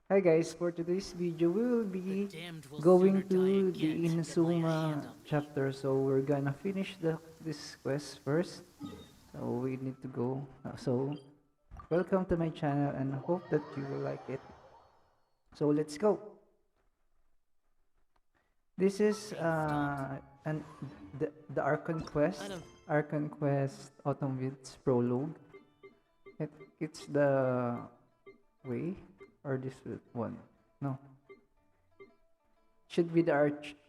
Hi guys, for today's video we will The be damned will sooner going die to the again than lay a hand Inazuma on me. chapter, so we're gonna finish this quest first. So we need to go. So welcome to my channel and hope that you will like it. So let's go. This is I've stopped. an the I don't. Archon Quest Autumn Winds prologue. It's the way or this one. No, should be the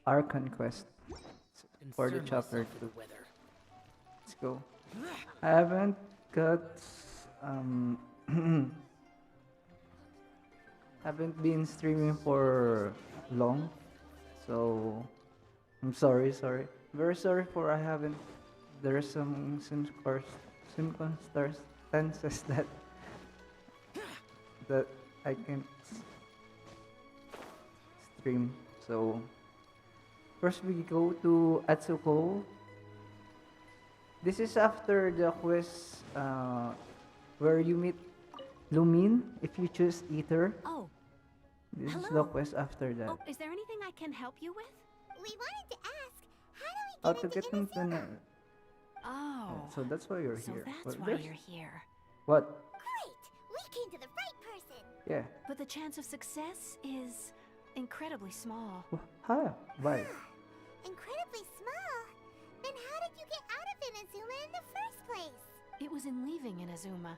Archon Quest for the Concern chapter myself with the 2. weather. Let's go. I haven't got um haven't been streaming for long, so I'm sorry. Very sorry for I haven't. There are some circumstances that I can't stream. So first we go to Atsuko. This is after the quest where you meet Lumin if you choose Ether. Oh, This is the hello. quest after that. Oh, is there anything I can help you with? We wanted to ask, how How do to we get get into into Inazuma? Oh, so that's why you're so here. that's Well, why there's- you're here. What? Great! We came to the right person! Yeah. But the chance of success is incredibly small. Huh? Why? Incredibly small. Then how did you get out of Inazuma in the first place? It was in leaving Inazuma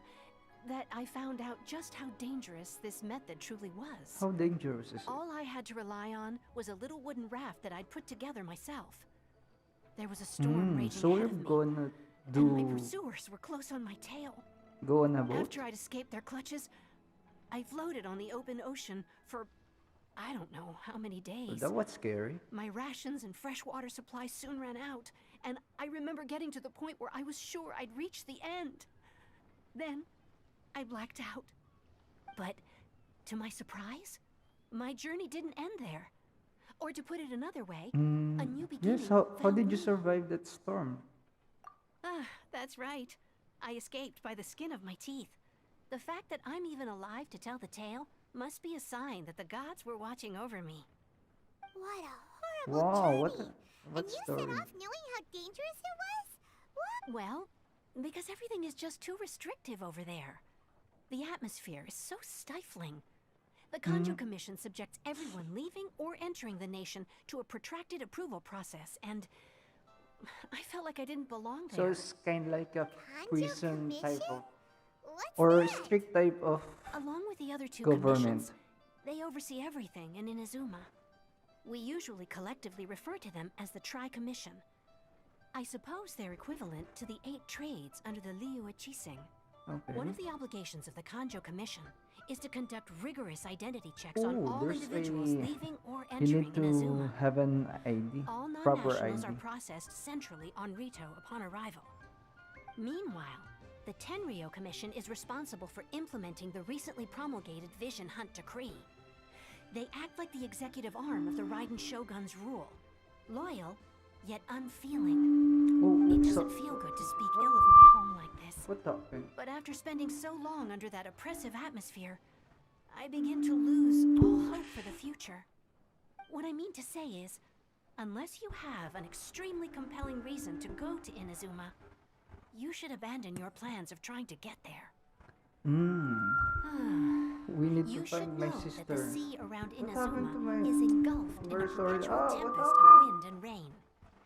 that I found out just how dangerous this method truly was. How dangerous is it? All I had to rely on was a little wooden raft that I'd put together myself. There was a storm raging So ahead you're of me, gonna and my do pursuers were close on my tail. go on a boat? After I'd escaped their clutches, I floated on the open ocean for I don't know how many Well, days. that was scary. My rations and fresh water supplies soon ran out, and I remember getting to the point where I was sure I'd reached the end. Then, I blacked out. But, to my surprise, my journey didn't end there. Or to put it another way, a new beginning. Yes. How found did you me. survive that storm? Ah, that's right. I escaped by the skin of my teeth. The fact that I'm even alive to tell the tale must be a sign that the gods were watching over me. What a horrible Wow. journey! What And you story? set off knowing how dangerous it was? What? Well, because everything is just too restrictive over there. The atmosphere is so stifling. The Kanjo Commission subjects everyone leaving or entering the nation to a protracted approval process, and I felt like I didn't belong So there. it's kind of like a Kanjo prison type Commission? of What's or that? strict type of Along with the other two government. commissions, they oversee everything in Inazuma. We usually collectively refer to them as the Tri-Commission. I suppose they're equivalent to the 8 trades under the Liu Chising. Okay. One of the obligations of the Kanjo Commission is to conduct rigorous identity checks on Oh, all there's individuals a- leaving or You entering need to Inazuma. have an ID, All proper non-nationals ID. are processed centrally on Rito upon arrival. Meanwhile, the Tenryo Commission is responsible for implementing the recently promulgated Vision Hunt Decree. They act like the executive arm of the Raiden Shogun's rule. Loyal, yet unfeeling. Oh, It so doesn't feel good to speak ill of my home like this. what happened? But after spending so long under that oppressive atmosphere, I begin to lose all hope for the future. What I mean to say is, unless you have an extremely compelling reason to go to Inazuma, you should abandon your plans of trying to get there. We need You to should find my know that the sister. sea around What happened to Inazuma my- is engulfed in a Very sorry. perpetual Ah, what tempest of happened? wind and rain.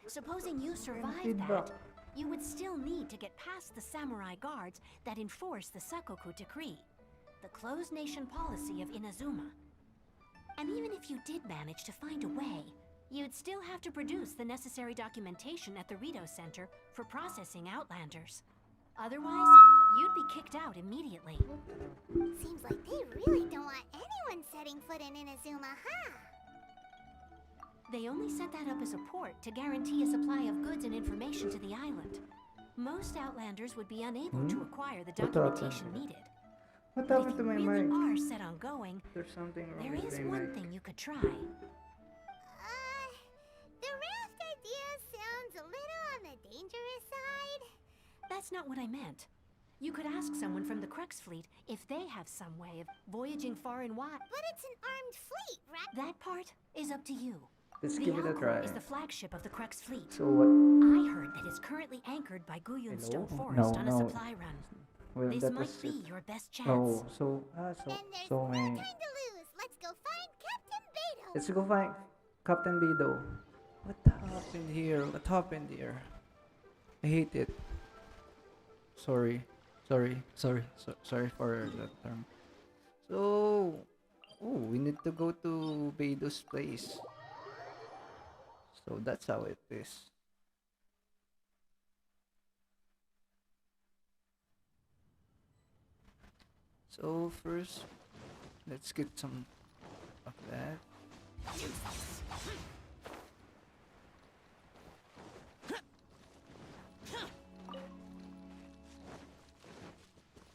Supposing you survived feedback. that, you would still need to get past the samurai guards that enforce the Sakoku Decree, the closed nation policy of Inazuma. And even if you did manage to find a way, you'd still have to produce the necessary documentation at the Rito Center for processing Outlanders. Otherwise, you'd be kicked out immediately. Seems like they really don't want anyone setting foot in Inazuma, huh? They only set that up as a port to guarantee a supply of goods and information to the island. Most Outlanders would be unable to acquire the What documentation happened? needed. What But if happened to you my really mic? are set on going, There's something wrong there with is my one mic. thing you could try. The raft idea sounds a little on the dangerous side. That's not what I meant. You could ask someone from the Crux fleet if they have some way of voyaging far and wide. But it's an armed fleet, right? That part is up to you. Let's The give it a Alcor try. is the flagship of the Crux fleet. So what? I heard that it's currently anchored by Hello? Guyunstone Forest on a No. supply run. Well, This that might was be it. your best chance. No. So Then there's so no may. time to lose. Let's go find Captain Beto. Let's go find Captain Beto. What happened here? What happened here? I hate it. Sorry for that term. So, we need to go to Beto's place. So that's how it is. So first, let's get some of that.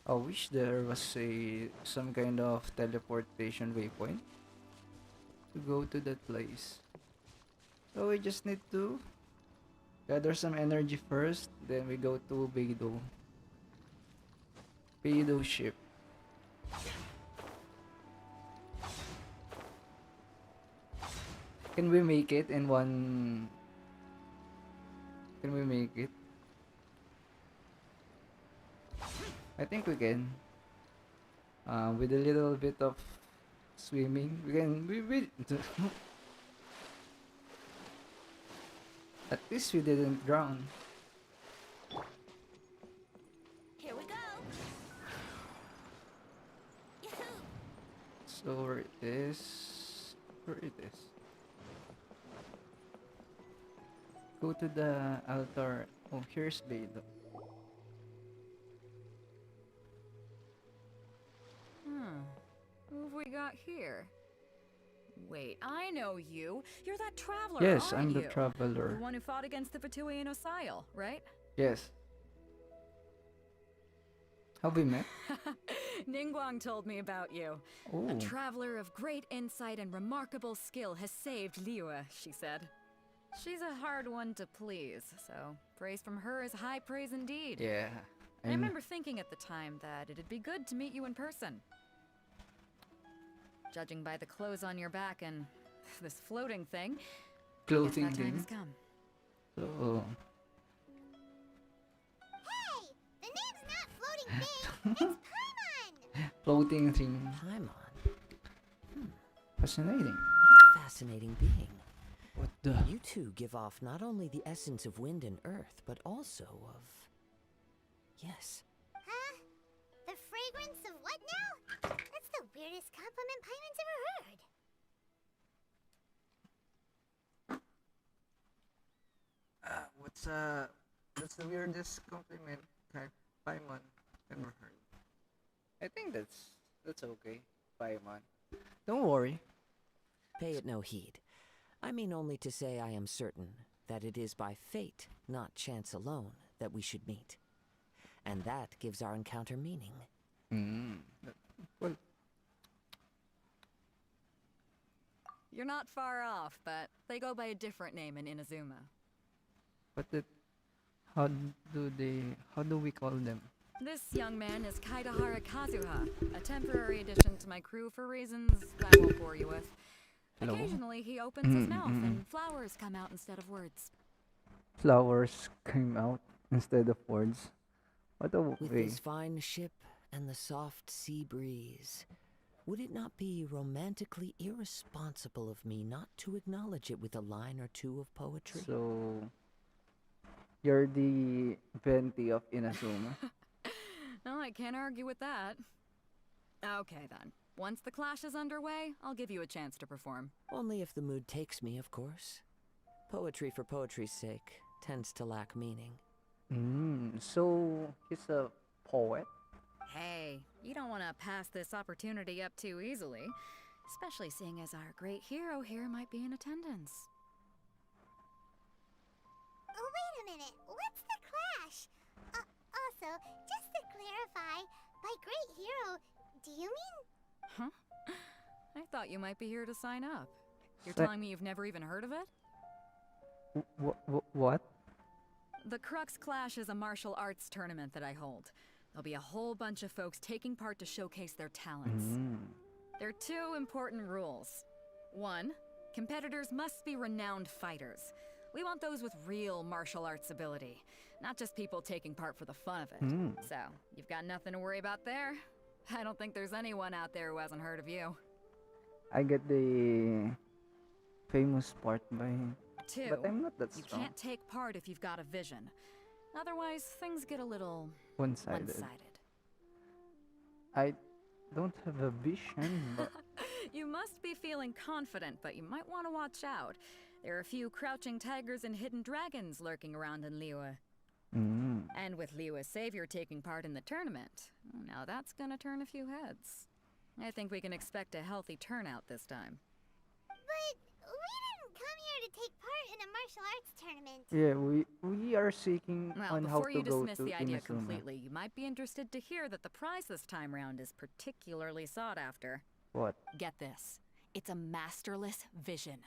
I wish there was some kind of teleportation waypoint to go to that place. So we just need to gather some energy first, then we go to Beidou ship. Can we make it in one? Can we make it? I think we can. With a little bit of swimming, we can. At least we didn't drown. Here we go. Yahoo! So where it is? Where it is? Go to the altar. Oh, here's Beidou. Who have we got here? Wait, I know you. You're that traveler, Yes, aren't I'm the you? traveler. The one who fought against the Fatui and Osile, right? Yes. Have we met? Ningguang told me about you. Oh. A traveler of great insight and remarkable skill has saved Liyue, she said. She's a hard one to please, so praise from her is high praise indeed. Yeah. I remember thinking at the time that it'd be good to meet you in person. Judging by the clothes on your back and this floating thing, Clothing I guess that time thing. has come. So, Hey, the name's not Floating Thing. It's Paimon. floating thing. Paimon. Fascinating. What a fascinating being. What the? You two give off not only the essence of wind and earth, but also of... Yes. Huh? The fragrance of what now? That's the weirdest compliment Paimon's ever heard. What's the weirdest compliment Paimon ever heard? I think that's okay, Paimon. Don't worry. Pay it no heed. I mean only to say I am certain that it is by fate, not chance alone, that we should meet. And that gives our encounter meaning. Well, You're not far off, but they go by a different name in Inazuma. how do we call them? This young man is Kaidahara Kazuha, a temporary addition to my crew for reasons I won't bore you with. Hello? Occasionally he opens his mouth and flowers come out instead of words. Flowers came out instead of words. What a With way. this fine ship and the soft sea breeze, would it not be romantically irresponsible of me not to acknowledge it with a line or two of poetry? So, you're the Venti of Inazuma. Oh, I can't argue with that. Okay then. Once the clash is underway, I'll give you a chance to perform. Only if the mood takes me, of course. Poetry for poetry's sake tends to lack meaning. So he's a poet? Hey, you don't want to pass this opportunity up too easily. Especially seeing as our great hero here might be in attendance. Oh, wait a minute. What's the clash? Also, just to clarify, by great hero, do you mean... Huh? I thought you might be here to sign up. You're Sa- telling me you've never even heard of it? What? The Crux Clash is a martial arts tournament that I hold. There'll be a whole bunch of folks taking part to showcase their talents. There are two important rules. One, competitors must be renowned fighters. We want those with real martial arts ability, not just people taking part for the fun of it. So, you've got nothing to worry about there. I don't think there's anyone out there who hasn't heard of you. I get the famous part by him. Two, But I'm not that you strong. can't take part if you've got a vision. Otherwise, things get a little One-sided. one-sided. I don't have a vision, but You must be feeling confident, but you might want to watch out. There are a few crouching tigers and hidden dragons lurking around in Liyue. And with Liyue's savior taking part in the tournament, now that's gonna turn a few heads. I think we can expect a healthy turnout this time. But we didn't come here to take part in a martial arts tournament. yeah, we are seeking Well, on how before to you go dismiss to the idea Inazuma. completely, you might be interested to hear that the prize this time round is particularly sought after. What? Get this. It's a masterless vision.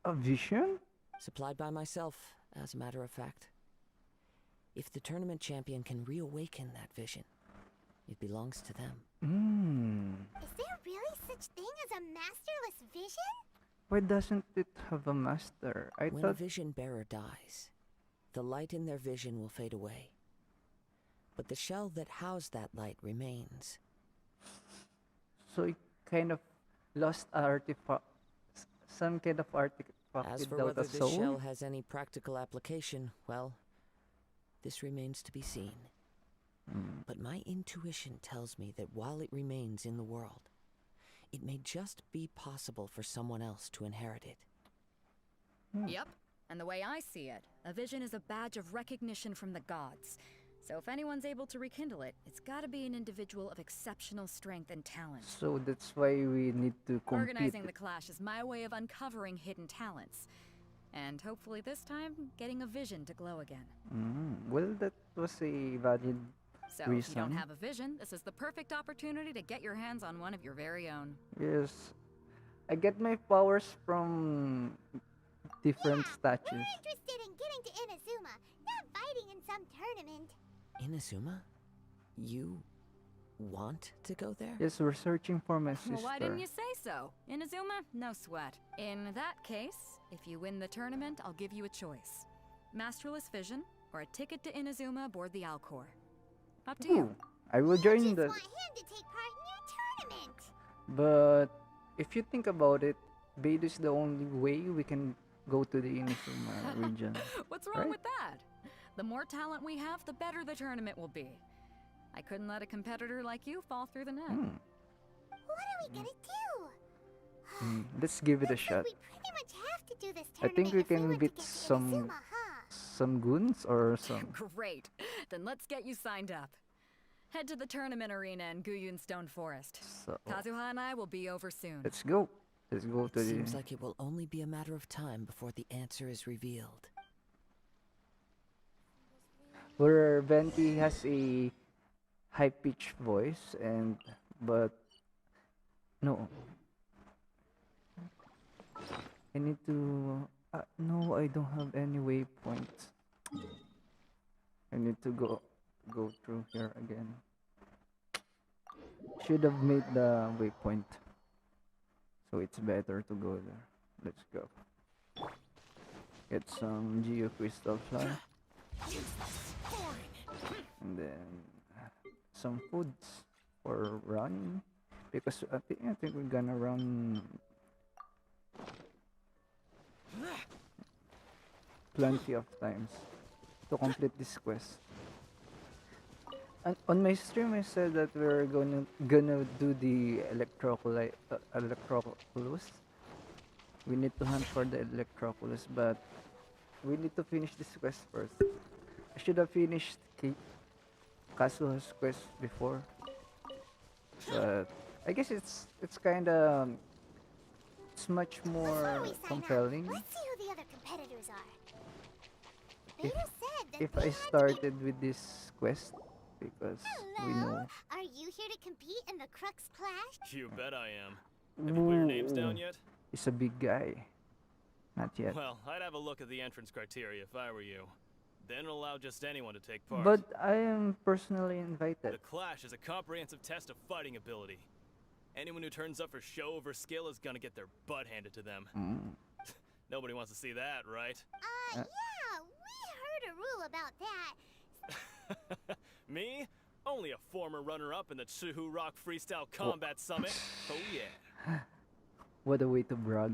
A vision? Supplied by myself, as a matter of fact. If the tournament champion can reawaken that vision, it belongs to them. Is there really such thing as a masterless vision? Why doesn't it have a master? I When a thought vision bearer dies, the light in their vision will fade away. But the shell that housed that light remains. so. It kind of lost artifact, some kind of artifact As for without whether a this soul. shell has any practical application, well, this remains to be seen. But my intuition tells me that while it remains in the world, it may just be possible for someone else to inherit it. Yep. And the way I see it, a vision is a badge of recognition from the gods. So if anyone's able to rekindle it, it's gotta be an individual of exceptional strength and talent. So that's why we need to compete. Organizing the clash is my way of uncovering hidden talents. And hopefully this time, getting a vision to glow again. Well, that was a valid So if you reason. don't have a vision, this is the perfect opportunity to get your hands on one of your very own. Yes. I get my powers from different We're statues. interested in getting to Inazuma, not fighting in some tournament. Inazuma? You want to go there? Yes, we're searching for my sister. Well, why didn't you say so? Inazuma? No sweat. In that case, if you win the tournament, I'll give you a choice. Masterless Vision, or a ticket to Inazuma aboard the Alcor. Up to you. Ooh, I will I join just the. want him to take part in your tournament. But if you think about it, Beidou is the only way we can go to the Inazuma region. What's wrong Right? with that? The more talent we have, the better the tournament will be. I couldn't let a competitor like you fall through the net. What are we gonna do? Let's give it a Looks like shot. we pretty much have to do this I tournament think we if we can want to beat get to some Inazuma, huh? some goons or some. Great. Then let's get you signed up. Head to the tournament arena in Guyun Stone Forest. So Kazuha and I will be over soon. let's go. Let's go to It the. seems like it will only be a matter of time before the answer is revealed. Where Venti has a high-pitched voice but no. I need to. No, I don't have any waypoints. I need to go through here again. Should have made the waypoint. So it's better to go there. Let's go. Get some Geo Crystal Fly. And then some foods for running. Because I think we're gonna run plenty of times to complete this quest. And on my stream I said that we're gonna do the Electroculus. We need to hunt for the Electroculus, but we need to finish this quest first. I should have finished Kazuha's quest before, but I guess it's kinda it's much Before more we sign compelling up, let's see who the other competitors are. If- Beidou said that if they I had to be- started with this quest because we Hello? know. Are you here to compete in the Crux Clash? You bet I am. Have you put your names down Ooh, yet? He's a big guy. Not yet. Well, I'd have a look at the entrance criteria if I were you. They don't allow just anyone to take part. But I am personally invited. The Clash is a comprehensive test of fighting ability. Anyone who turns up for show over skill is gonna get their butt handed to them. Nobody wants to see that, right? Yeah, we heard a rule about that. Me? Only a former runner-up in the Chihu Rock Freestyle Combat Summit. Oh yeah. What a way to brag.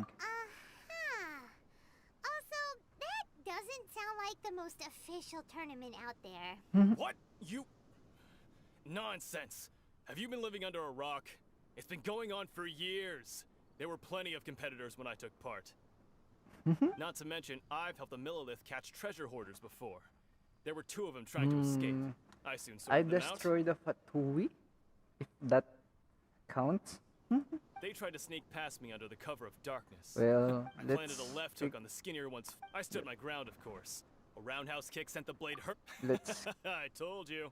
Also, that doesn't sound like the most official tournament out there. What? You... Nonsense. Have you been living under a rock? It's been going on for years. There were plenty of competitors when I took part. Not to mention, I've helped the Millilith catch treasure hoarders before. There were 2 of them trying to escape. I soon I sorted them out. destroyed a Fatui, if that counts. They tried to sneak past me under the cover of darkness. Well, I planted a left hook on the skinnier one's. I stood my ground, of course. A roundhouse kick sent the blade hurt. let's. I told you.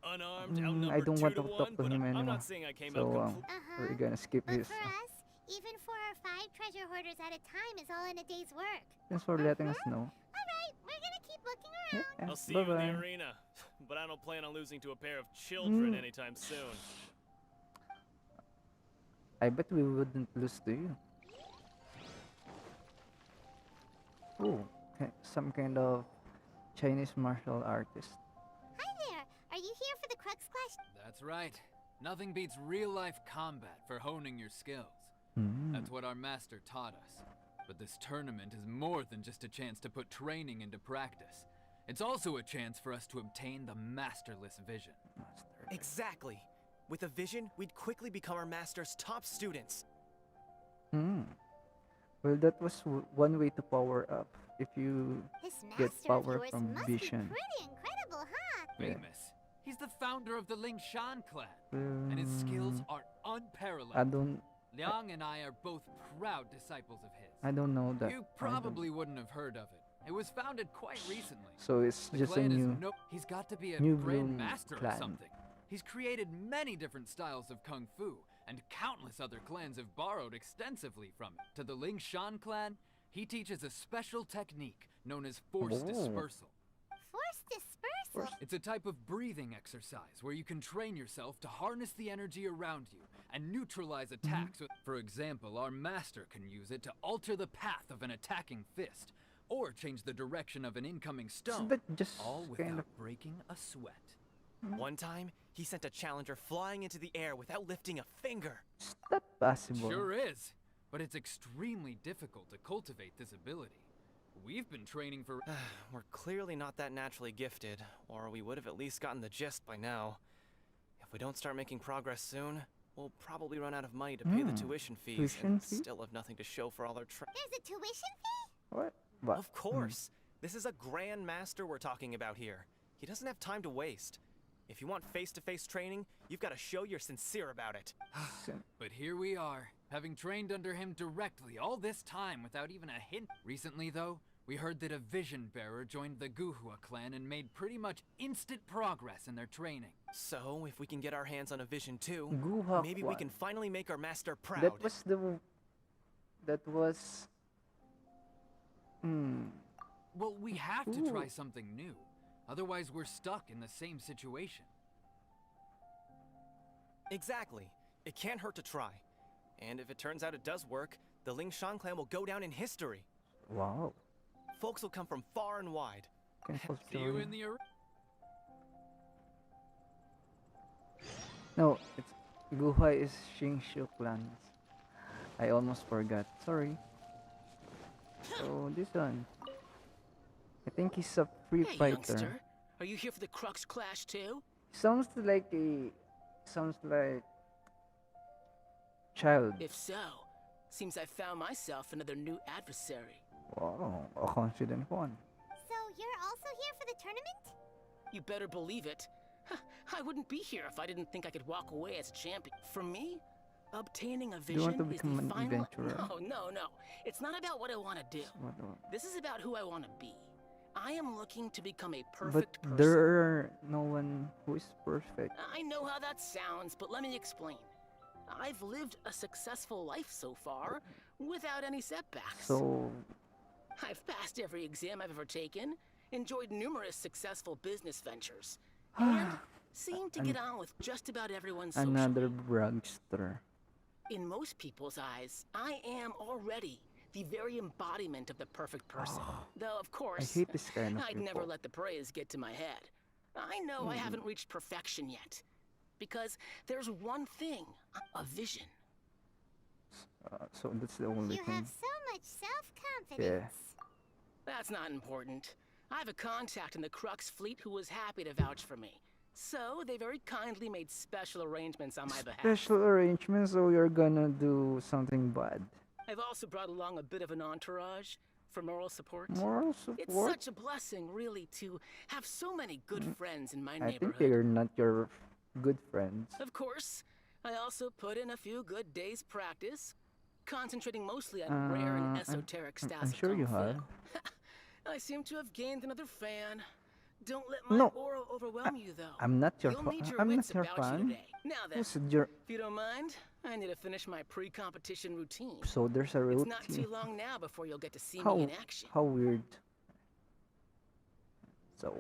Unarmed, I outnumbered don't 2 want to to 1, talk to but him I'm anymore. not saying I came So out we're gonna skip But his. for us, even 4 or 5 treasure hoarders at a time is all in a day's work. Thanks for letting us know. Alright, we're gonna keep looking around. I'll see you in Bye-bye. the arena. But I don't plan on losing to a pair of children anytime soon. I bet we wouldn't lose to you. Oh, some kind of Chinese martial artist. Hi there, are you here for the Crux Clash? That's right. Nothing beats real-life combat for honing your skills. That's what our master taught us. But this tournament is more than just a chance to put training into practice. It's also a chance for us to obtain the masterless vision. Exactly. With a vision, we'd quickly become our master's top students. Well, that was one way to power up. If you This get master of power yours from must vision. be pretty incredible, huh? Yeah. Famous. He's the founder of the Ling Shan clan, Well, and his skills are I unparalleled. don't. Liang and I are both proud disciples of his. I don't know that. You I don't- probably wouldn't have heard of it. It was founded quite recently. So it's The just a clan is new. he's got to be a new grand bloom master or clan. something. He's created many different styles of kung fu, and countless other clans have borrowed extensively from it. To the Ling Shan clan, he teaches a special technique known as force Oh. dispersal. Force dispersal. It's a type of breathing exercise where you can train yourself to harness the energy around you and neutralize attacks. For example, our master can use it to alter the path of an attacking fist, or change the direction of an incoming So stone, that just all kind without of. breaking a sweat. One time, he sent a challenger flying into the air without lifting a finger. Is that possible? Sure is, but it's extremely difficult to cultivate this ability. We've been training for... We're clearly not that naturally gifted, or we would have at least gotten the gist by now. If we don't start making progress soon, we'll probably run out of money to pay the tuition fees Tuition and fee? still have nothing to show for all our There's a tuition fee? What? What? Of course. This is a grand master we're talking about here. He doesn't have time to waste. If you want face-to-face training, you've got to show you're sincere about it. But here we are, having trained under him directly all this time without even a hint. Recently, though, we heard that a vision bearer joined the Guhua clan and made pretty much instant progress in their training. So, if we can get our hands on a vision too, Guhua maybe we Kwan. can finally make our master proud. That was the. That was. Well, we have to try something new. Otherwise, we're stuck in the same situation. Exactly. It can't hurt to try. And if it turns out it does work, the Ling Shan clan will go down in history. Wow. Folks will come from far and wide. Cancel See you story. in the arena. No, it's Guhua is Shingshu clans. I almost forgot. Sorry. So this one. I think he's a free Hey, fighter. youngster. Are you here for the Crux Clash too? Sounds like child. If so, seems I found myself another new adversary. Wow, a confident one. So you're also here for the tournament? You better believe it. I wouldn't be here if I didn't think I could walk away as a champion. For me, obtaining a Do you want vision to is the become an final... adventurer? No. It's not about what I want to do. This is about who I want to be. I am looking to become a But perfect person. there are no one who is perfect. I know how that sounds, but let me explain. I've lived a successful life so far, without any setbacks. So I've passed every exam I've ever taken, enjoyed numerous successful business ventures, and seemed to get on with just about everyone socially. Another bragster. In most people's eyes, I am already the very embodiment of the perfect person. Though, of course, hate this kind of I'd never people. let the praise get to my head. I know I haven't reached perfection yet. Because there's one thing, a vision. So that's the only You thing. have so much self-confidence. That's not important. I have a contact in the Crux fleet who was happy to vouch for me. So they very kindly made special arrangements on my behalf. Special arrangements, so you're gonna do something bad. I've also brought along a bit of an entourage for moral support. Moral It's support? such a blessing, really, to have so many good friends in my I think neighborhood. they're not your good friends. Of course, I also put in a few good days' practice, concentrating mostly on rare and esoteric styles I'm of sure Kung you Fu. have. I seem to have gained another fan. Don't let my No, aura overwhelm you, though. I'm not your You'll fan. need your I'm wits not your about you fan. today. Now then, Who said your... if you don't mind, I need to finish my pre-competition routine. So there's a It's routine. not too long now before you'll get to see How, me in action. how weird. So,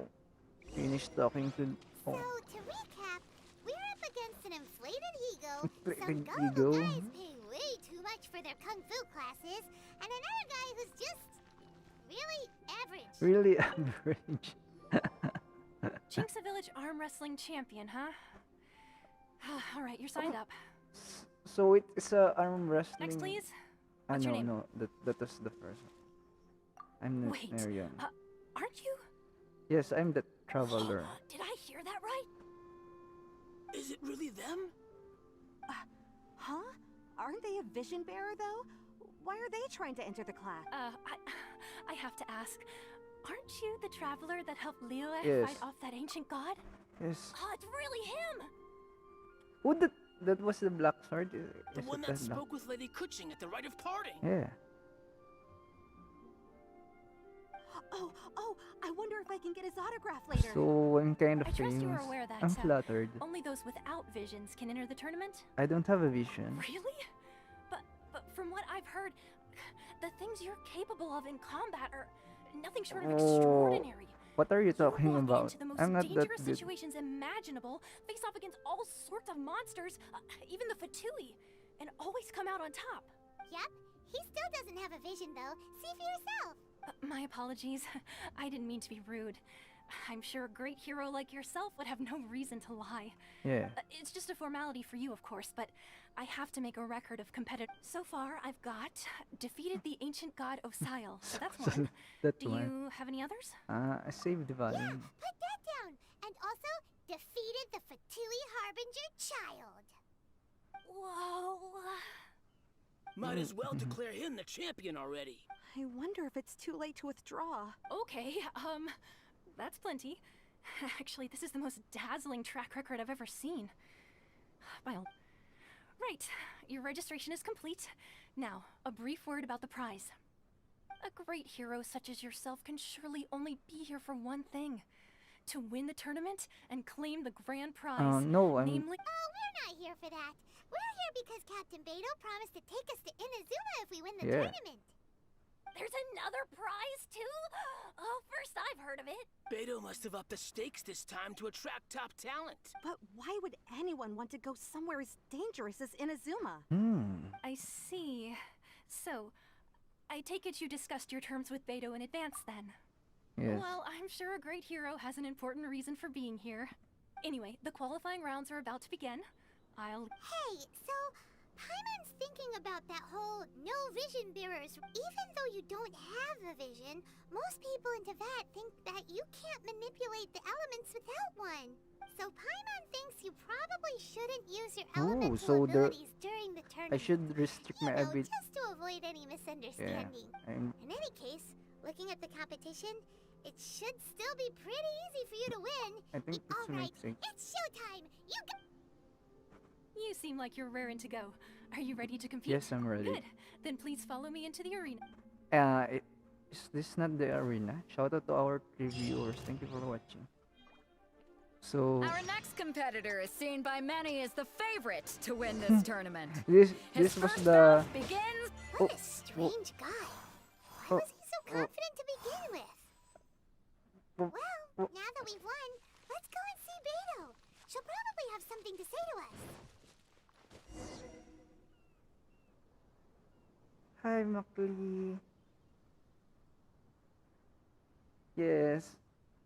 finish talking to... So, Oh, to recap, we're up against an inflated ego, Inflated some gullible ego. guys paying way too much for their kung fu classes, and another guy who's just really average. really average. Jinx a Village arm wrestling champion, huh? Alright, you're signed up. So it's a arm wrestling... Next, please. Ah, What's no, your name? no, that was the first one. I'm not Wait, Marion. aren't you? Yes, I'm the traveler. Did I hear that right? Is it really them? Huh? Aren't they a vision bearer, though? Why are they trying to enter the class? I have to ask. Aren't you the traveler that helped Liyue Yes. fight off that ancient god? Yes. Oh, it's really him! Oh, that was the black sword? The Is one it that black? spoke with Lady Kuching at the rite of parting. Yeah. Oh, I wonder if I can get his autograph later. So I'm kind of I trust you are famous. aware that I'm flattered. only those without visions can enter the tournament. I don't have a vision. Really? But from what I've heard, the things you're capable of in combat are nothing short of extraordinary. What are you You talking walk about? into the most I'm not that dangerous good. situations imaginable, face off against all sorts of monsters, even the Fatui, and always come out on top. Yep, he still doesn't have a vision though. See for yourself. My apologies. I didn't mean to be rude. I'm sure a great hero like yourself would have no reason to lie. Yeah. It's just a formality for you, of course, but I have to make a record of competitive. So far, I've got defeated the ancient god Osile. So that's one. That Do one. you have any others? I saved the Yeah, volume. put that down. And also, defeated the Fatui Harbinger child. Whoa. Might as well declare him the champion already. I wonder if it's too late to withdraw. Okay, that's plenty. Actually, this is the most dazzling track record I've ever seen. Right, your registration is complete. Now, a brief word about the prize. A great hero such as yourself can surely only be here for one thing. To win the tournament and claim the grand prize. No, I'm... Namely... Oh, we're not here for that. We're here because Captain Beto promised to take us to Inazuma if we win the Yeah. tournament. There's another prize, too? Oh, first I've heard of it. Beto must have upped the stakes this time to attract top talent. But why would anyone want to go somewhere as dangerous as Inazuma? I see. So, I take it you discussed your terms with Beto in advance, then? Yes. Well, I'm sure a great hero has an important reason for being here. Anyway, the qualifying rounds are about to begin. Hey, so Paimon's thinking about that whole no vision bearers. Even though you don't have a vision, most people in Teyvat think that you can't manipulate the elements without one. So Paimon thinks you probably shouldn't use your elemental so there- abilities during the I tournament. should restrict my You know, ability. just to avoid any misunderstanding. I'm... In any case, looking at the competition, it should still be pretty easy for you to win. I think it's All right, mixing. it's showtime. You seem like you're raring to go. Are you ready to compete? Yes, I'm ready. Good. Then please follow me into the arena. Is this not the arena? Shout out to our reviewers. Thank you for watching. So Our next competitor is seen by many as the favorite to win this tournament. this His was first the off begins. What a strange guy. Why was he so confident to begin with? Well, now that we've won, let's go and see Beto. She'll probably have something to say to us. Hi, Makli. Yes.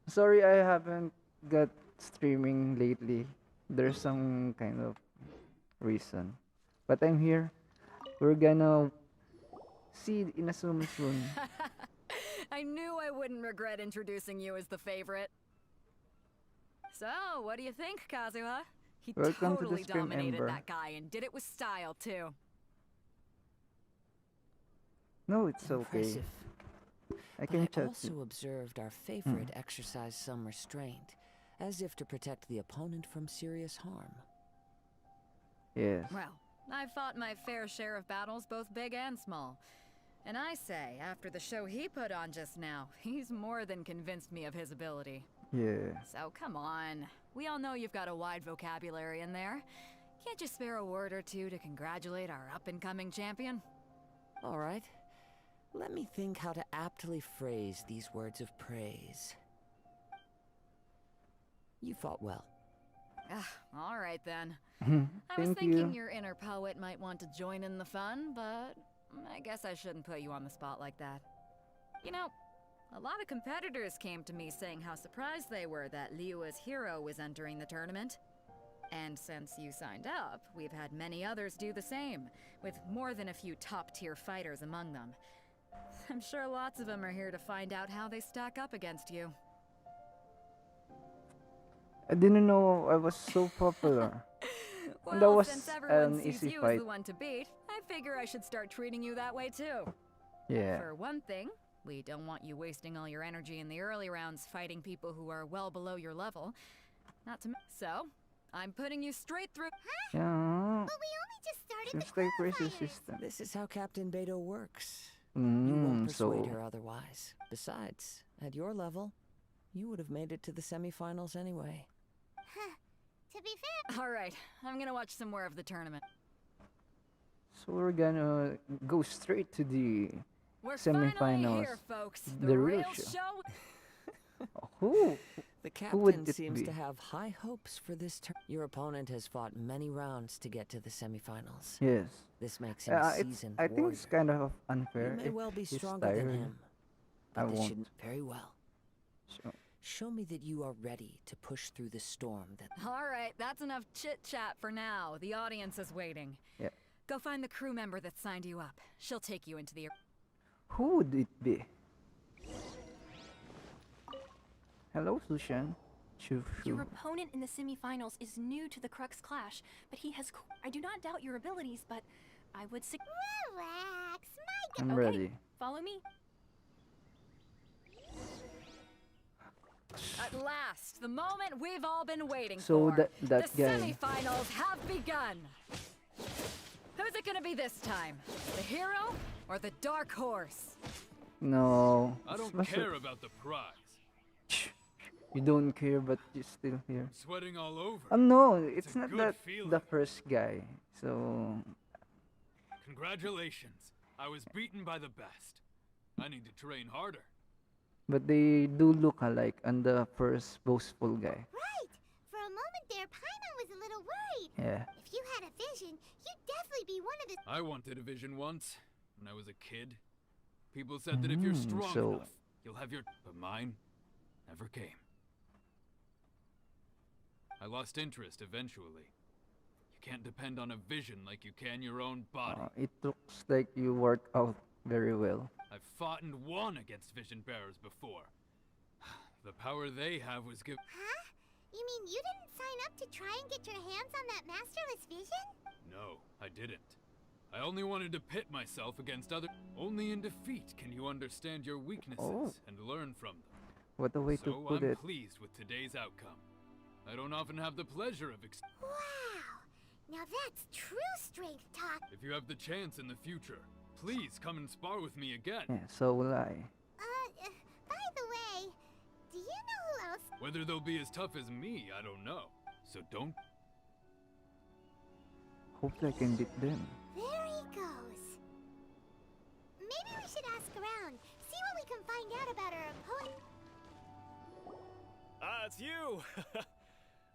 Sorry I haven't got streaming lately. There's some kind of reason. But I'm here. We're gonna see Inazuma soon. I knew I wouldn't regret introducing you as the favorite. So, what do you think, Kazuha? He Welcome to the totally stream, dominated Ember. that guy and did it with style, too. No, it's okay. Impressive. I But can I chat also you. observed our favorite exercise some restraint, as if to protect the opponent from serious harm. Yes. Well, I've fought my fair share of battles, both big and small. And I say, after the show he put on just now, he's more than convinced me of his ability. Yeah. So come on. We all know you've got a wide vocabulary in there. Can't you spare a word or two to congratulate our up-and-coming champion? All right. Let me think how to aptly phrase these words of praise. You fought well. All right then. I was Thank thinking you. your inner poet might want to join in the fun, but I guess I shouldn't put you on the spot like that. You know, a lot of competitors came to me saying how surprised they were that Liyue's hero was entering the tournament. And since you signed up, we've had many others do the same, with more than a few top-tier fighters among them. I'm sure lots of them are here to find out how they stack up against you. I didn't know I was so popular. Well, That was since everyone an sees easy you as fight. the one to beat, I figure I should start treating you that way too. Yeah. For one thing, we don't want you wasting all your energy in the early rounds fighting people who are well below your level. So, I'm putting you straight through. Yeah. But we only just started Seems the like race qualifiers. resistant. This is how Captain Beto works. You won't persuade So her otherwise. Besides, at your level, you would have made it to the semifinals anyway. To be fair, All right, I'm gonna watch some more of the tournament. so we're gonna go straight to the We're finally semifinals. here, folks. The real real show. show. Who? The would captain it seems be? to have high hopes for this turn. Your opponent has fought many rounds to get to the semifinals. Yes. This makes him a seasoned I think warrior. it's kind of unfair. You may if well be he's stronger tired. than him, I but this won't. shouldn't very well. So, Show me that you are ready to push through the storm that... All right, that's enough chit-chat for now. The audience is waiting. yeah. Go find the crew member that signed you up. She'll take you into the... Who would it be? Hello, Sushan. Shoo, Your shoo. opponent in the semifinals is new to the Crux Clash, but he has. I do not doubt your abilities, but I would. relax. My I'm Okay, ready. follow me. At last, the moment we've all been waiting So for. that the guy. semifinals have begun. Who's it gonna be this time? The hero or the dark horse? No. I don't Smash it. care about the prize. You don't care, but you're still here. Sweating all over. No, it's a not good that feeling. the first guy. So Congratulations. I was beaten by the best. I need to train harder. but they do look alike on the first boastful guy. right. For a moment there, Paimon was a little worried. Yeah. If you had a vision, you'd definitely be one of the. I wanted a vision once, when I was a kid. People said that if you're strong so- enough, you'll have your... But mine never came. I lost interest eventually. You can't depend on a vision like you can your own body. It looks like you work out very well. I've fought and won against vision bearers before. The power they have was given... Huh? You mean you didn't sign up to try and get your hands on that masterless vision? No, I didn't. I only wanted to pit myself against other... Only in defeat can you understand your weaknesses and learn from them. What a way to So put I'm it. pleased with today's outcome. I don't often have the pleasure of Wow. Now that's true strength talk. If you have the chance in the future, please come and spar with me again. Yeah, so will I. By the way, do you know who else? Whether they'll be as tough as me, I don't know. So don't... Hope I can beat them. There he goes. Maybe we should ask around, see what we can find out about our opponent. that's you!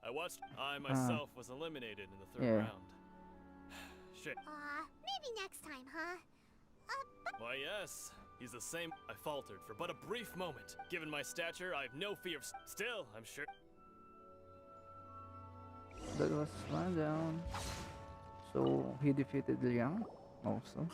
I watched. I myself was eliminated in the third Yeah. round. Shit. Maybe next time, huh? Why, yes. He's the same. I faltered for but a brief moment. Given my stature, I have no fear of. Still, I'm sure. That was one down. So he defeated Liang also.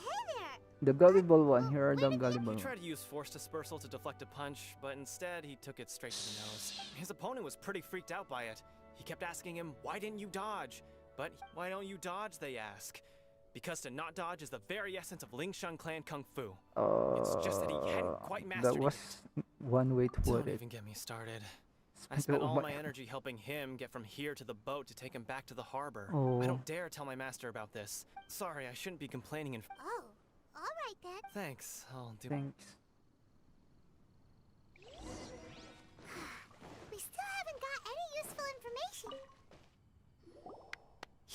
The gullible one. Here are the gullible He one. tried to use force dispersal to deflect a punch, but instead he took it straight to the nose. His opponent was pretty freaked out by it. He kept asking him, "Why didn't you dodge?" But why don't you dodge, they ask. Because to not dodge is the very essence of Lingshan clan kung fu. It's just that he hadn't quite That mastered was it. one way to put Don't it. even get me started. I Spent spent all all my- my energy helping him get from here to the boat to take him back to the harbor. Oh. I don't dare tell my master about this. Sorry, I shouldn't be complaining and Oh, alright then. thanks. I'll do Thanks. We still haven't got any useful information.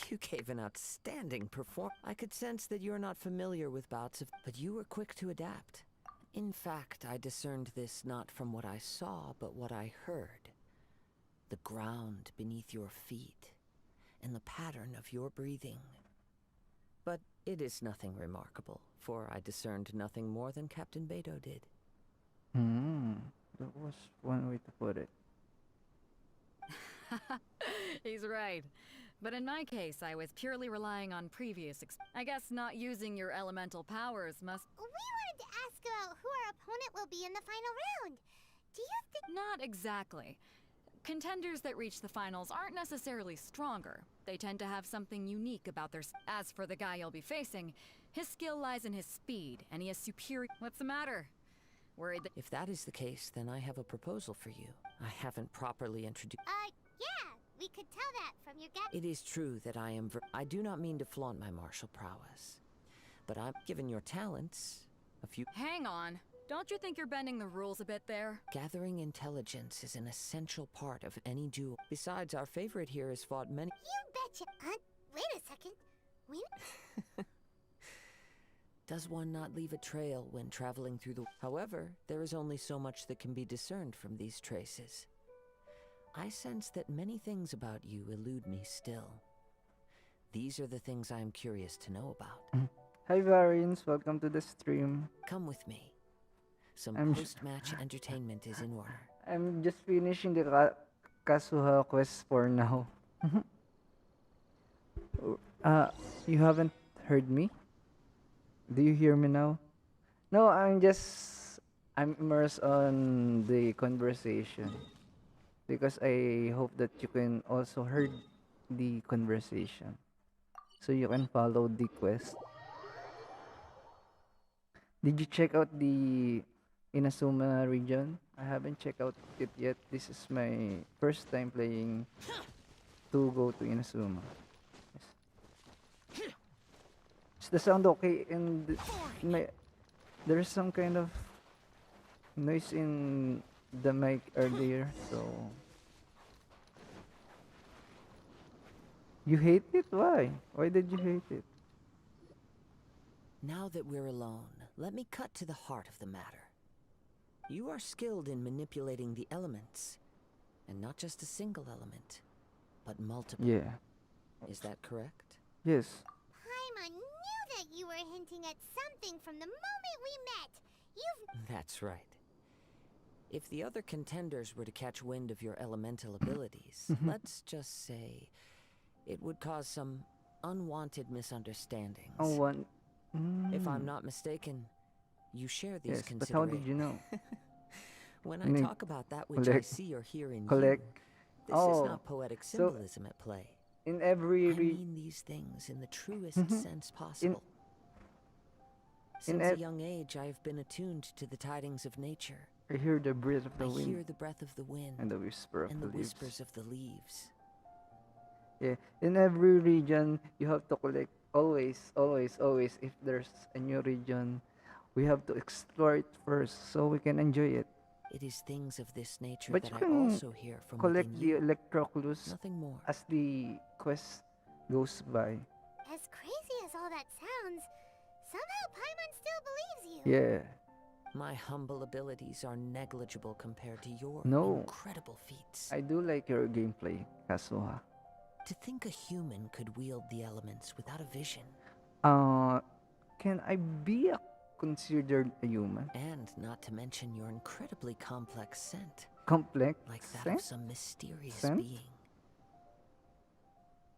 You gave an outstanding performance. I could sense that you're not familiar with bouts of, but you were quick to adapt. In fact, I discerned this not from what I saw, but what I heard. The ground beneath your feet, and the pattern of your breathing. But it is nothing remarkable, for I discerned nothing more than Captain Beto did. That was one way to put it. He's right. But in my case, I was purely relying on previous I guess not using your elemental powers must... We wanted to ask about who our opponent will be in the final round. Do you think... Not exactly. Contenders that reach the finals aren't necessarily stronger. They tend to have something unique about their... As for the guy you'll be facing, his skill lies in his speed, and he has superior... What's the matter? Worried that... If that is the case, then I have a proposal for you. I haven't properly introduced... Yeah, we could tell that from your gut. It is true that I am I do not mean to flaunt my martial prowess. But I'm given your talents, a few... Hang on. Don't you think you're bending the rules a bit there? Gathering intelligence is an essential part of any duel. Besides, our favorite here has fought many... You betcha. Wait a second. We... Does one not leave a trail when traveling through the... However, there is only so much that can be discerned from these traces. I sense that many things about you elude me still. These are the things I am curious to know about. Hi Varians, welcome to the stream. Come with me. Some I'm post-match entertainment is in order. I'm just finishing the Kazuha quest for now. You haven't heard me? Do you hear me now? No, I'm immersed on the conversation. Because I hope that you can also heard the conversation. So you can follow the quest. Did you check out the Inazuma region? I haven't checked out it yet. This is my first time playing to go to Inazuma. Yes. Is the sound okay? And there's some kind of noise in the mic earlier, so you hate it? Why? Why did you hate it? Now that we're alone, let me cut to the heart of the matter. You are skilled in manipulating the elements, and not just a single element, but multiple. Yeah. Is that correct? Yes. Paimon knew that you were hinting at something from the moment we met. That's right. If the other contenders were to catch wind of your elemental abilities, let's just say it would cause some unwanted misunderstandings. If I'm not mistaken, you share these Yes, but considerations. how did you know? When I talk about that which I see or hear in you, this is not poetic symbolism at play. In every I mean these things in the truest sense possible. Since a young age, I have been attuned to the tidings of nature. I hear the breath of the wind. I hear the breath of the wind and the whisper of and the the leaves. whispers of the leaves. Yeah, in every region, you have to collect always. If there's a new region, we have to explore it first so we can enjoy it. It is things of this nature But that you I can also hear from collect within the you. Electoculus Nothing more. as the quest goes by. As crazy as all that sounds, somehow Paimon still believes you. Yeah. My humble abilities are negligible compared to your No. incredible feats. I do like your gameplay, Kazuha. To think a human could wield the elements without a vision. Can I be considered a human? And not to mention your incredibly complex scent. Complex Like that scent? of some mysterious Scent? being.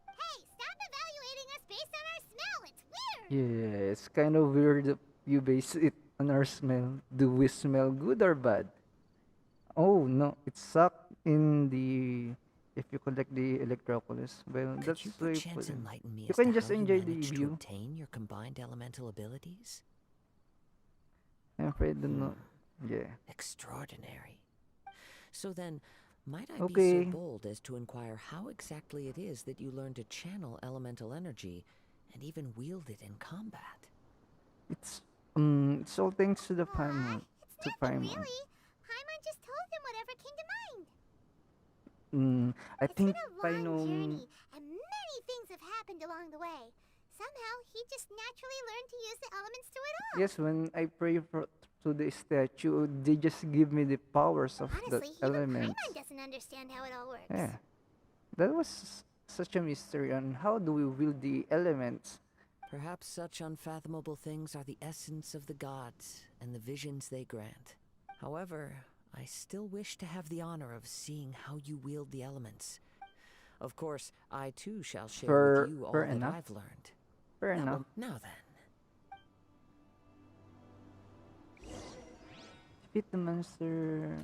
Hey, stop evaluating us based on our smell. It's weird. Yeah, it's kind of weird that you base it on our smell. Do we smell good or bad? Oh no, it's sucked in the. If you collect the Electoculus, well, Could that's you why perchance enlighten me you as can to just how you enjoy the managed to view. obtain your combined elemental abilities? I'm afraid to know. Yeah. Extraordinary. So then, might I Okay. be so bold as to inquire how exactly it is that you learned to channel elemental energy and even wield it in combat? It's all thanks to the Paimon. It's nothing really. Paimon just told him whatever came to mind. I It's think been a long journey, and many things have happened along the way. Somehow, he just naturally learned to use the elements through it all. Yes, when I pray to the statue, they just give me the powers of Honestly, the even elements. Paimon doesn't understand how it all works. Yeah, that was such a mystery on how do we wield the elements. Perhaps such unfathomable things are the essence of the gods and the visions they grant. However, I still wish to have the honor of seeing how you wield the elements. Of course, I too shall share with you all that enough. I've learned. Fair enough. Now then. Defeat the monster.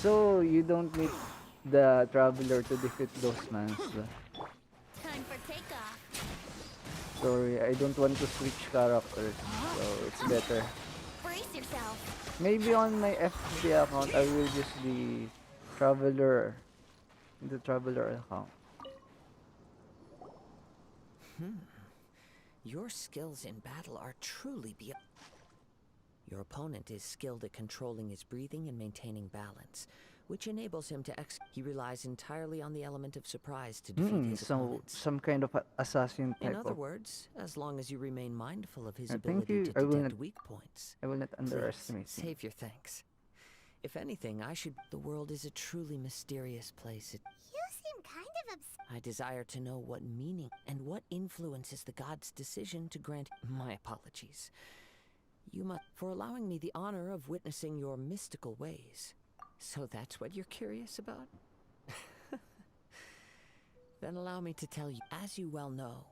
So you don't need the traveler to defeat those monsters. Time for takeoff. Sorry, I don't want to switch characters, so it's better. Brace yourself. Maybe on my FB account, I will use the traveler account. Your skills in battle are truly beyond. Your opponent is skilled at controlling his breathing and maintaining balance, which enables him to He relies entirely on the element of surprise to defeat his So opponents. some kind of assassin type In other of. words, as long as you remain mindful of his Thank ability you. to I will detect not- weak points. I will not Please, underestimate him. save your thanks. If anything, the world is a truly mysterious place. You seem kind of upset. I desire to know what meaning and what influences the god's decision to grant my apologies. You must for allowing me the honor of witnessing your mystical ways. So that's what you're curious about? Then allow me to tell you, as you well know,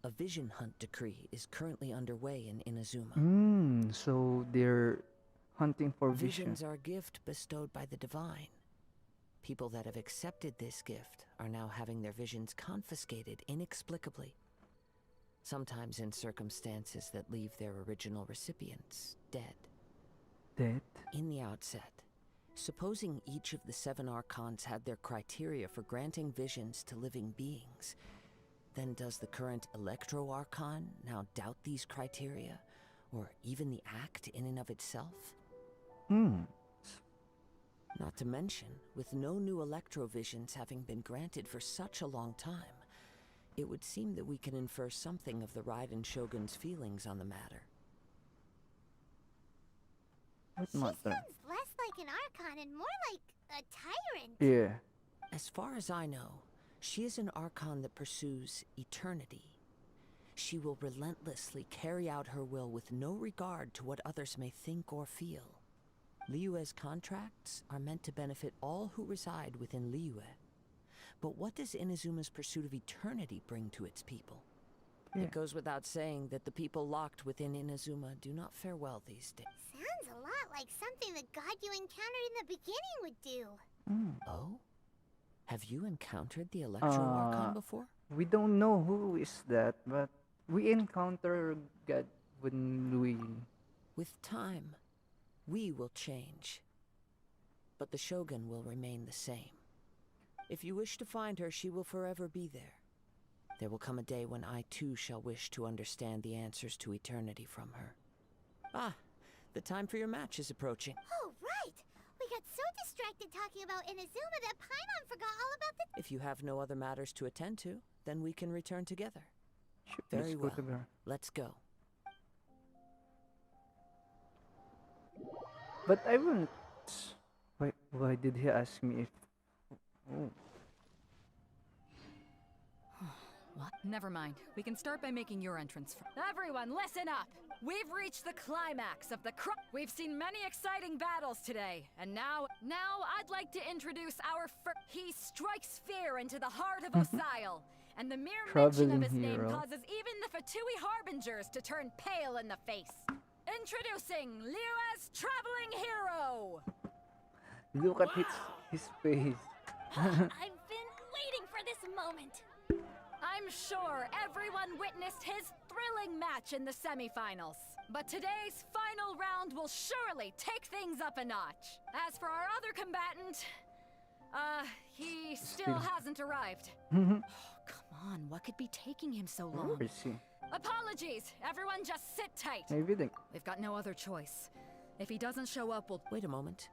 a vision hunt decree is currently underway in Inazuma. So they're hunting for vision. Visions are a gift bestowed by the divine. People that have accepted this gift are now having their visions confiscated inexplicably. Sometimes in circumstances that leave their original recipients dead. Dead? In the outset, supposing each of the 7 archons had their criteria for granting visions to living beings, then does the current Electro-Archon now doubt these criteria, or even the act in and of itself? Not to mention, with no new electrovisions having been granted for such a long time, it would seem that we can infer something of the Raiden Shogun's feelings on the matter. What She matter? sounds less like an Archon and more like a tyrant. Yeah. As far as I know, she is an Archon that pursues eternity. She will relentlessly carry out her will with no regard to what others may think or feel. Liyue's contracts are meant to benefit all who reside within Liyue. But what does Inazuma's pursuit of eternity bring to its people? Yeah. It goes without saying that the people locked within Inazuma do not fare well these days. Sounds a lot like something the god you encountered in the beginning would do. Oh? Have you encountered the Electro-Archon before? We don't know who is that, but we encounter God when we. With time, we will change. But the Shogun will remain the same. If you wish to find her, she will forever be there. There will come a day when I too shall wish to understand the answers to eternity from her. Ah, the time for your match is approaching. Oh, right! We got so distracted talking about Inazuma that Paimon forgot all about the... If you have no other matters to attend to, then we can return together. Sure, Very let's go well. to her. Let's go. But I won't. Why did he ask me if? Oh. What? Never mind. We can start by making your entrance. Everyone, listen up! We've reached the climax of the We've seen many exciting battles today, and now I'd like to introduce our He strikes fear into the heart of Osile, and the mere mention of his name causes even the Fatui Harbingers to turn pale in the face. Introducing Liyue's traveling hero! Look at his face. I've been waiting for this moment. I'm sure everyone witnessed his thrilling match in the semifinals. But today's final round will surely take things up a notch. As for our other combatant, he still hasn't arrived. Oh, come on, what could be taking him so long? Where is he? Apologies, everyone just sit tight. Everything. We've got no other choice. If he doesn't show up, we'll... Wait a moment.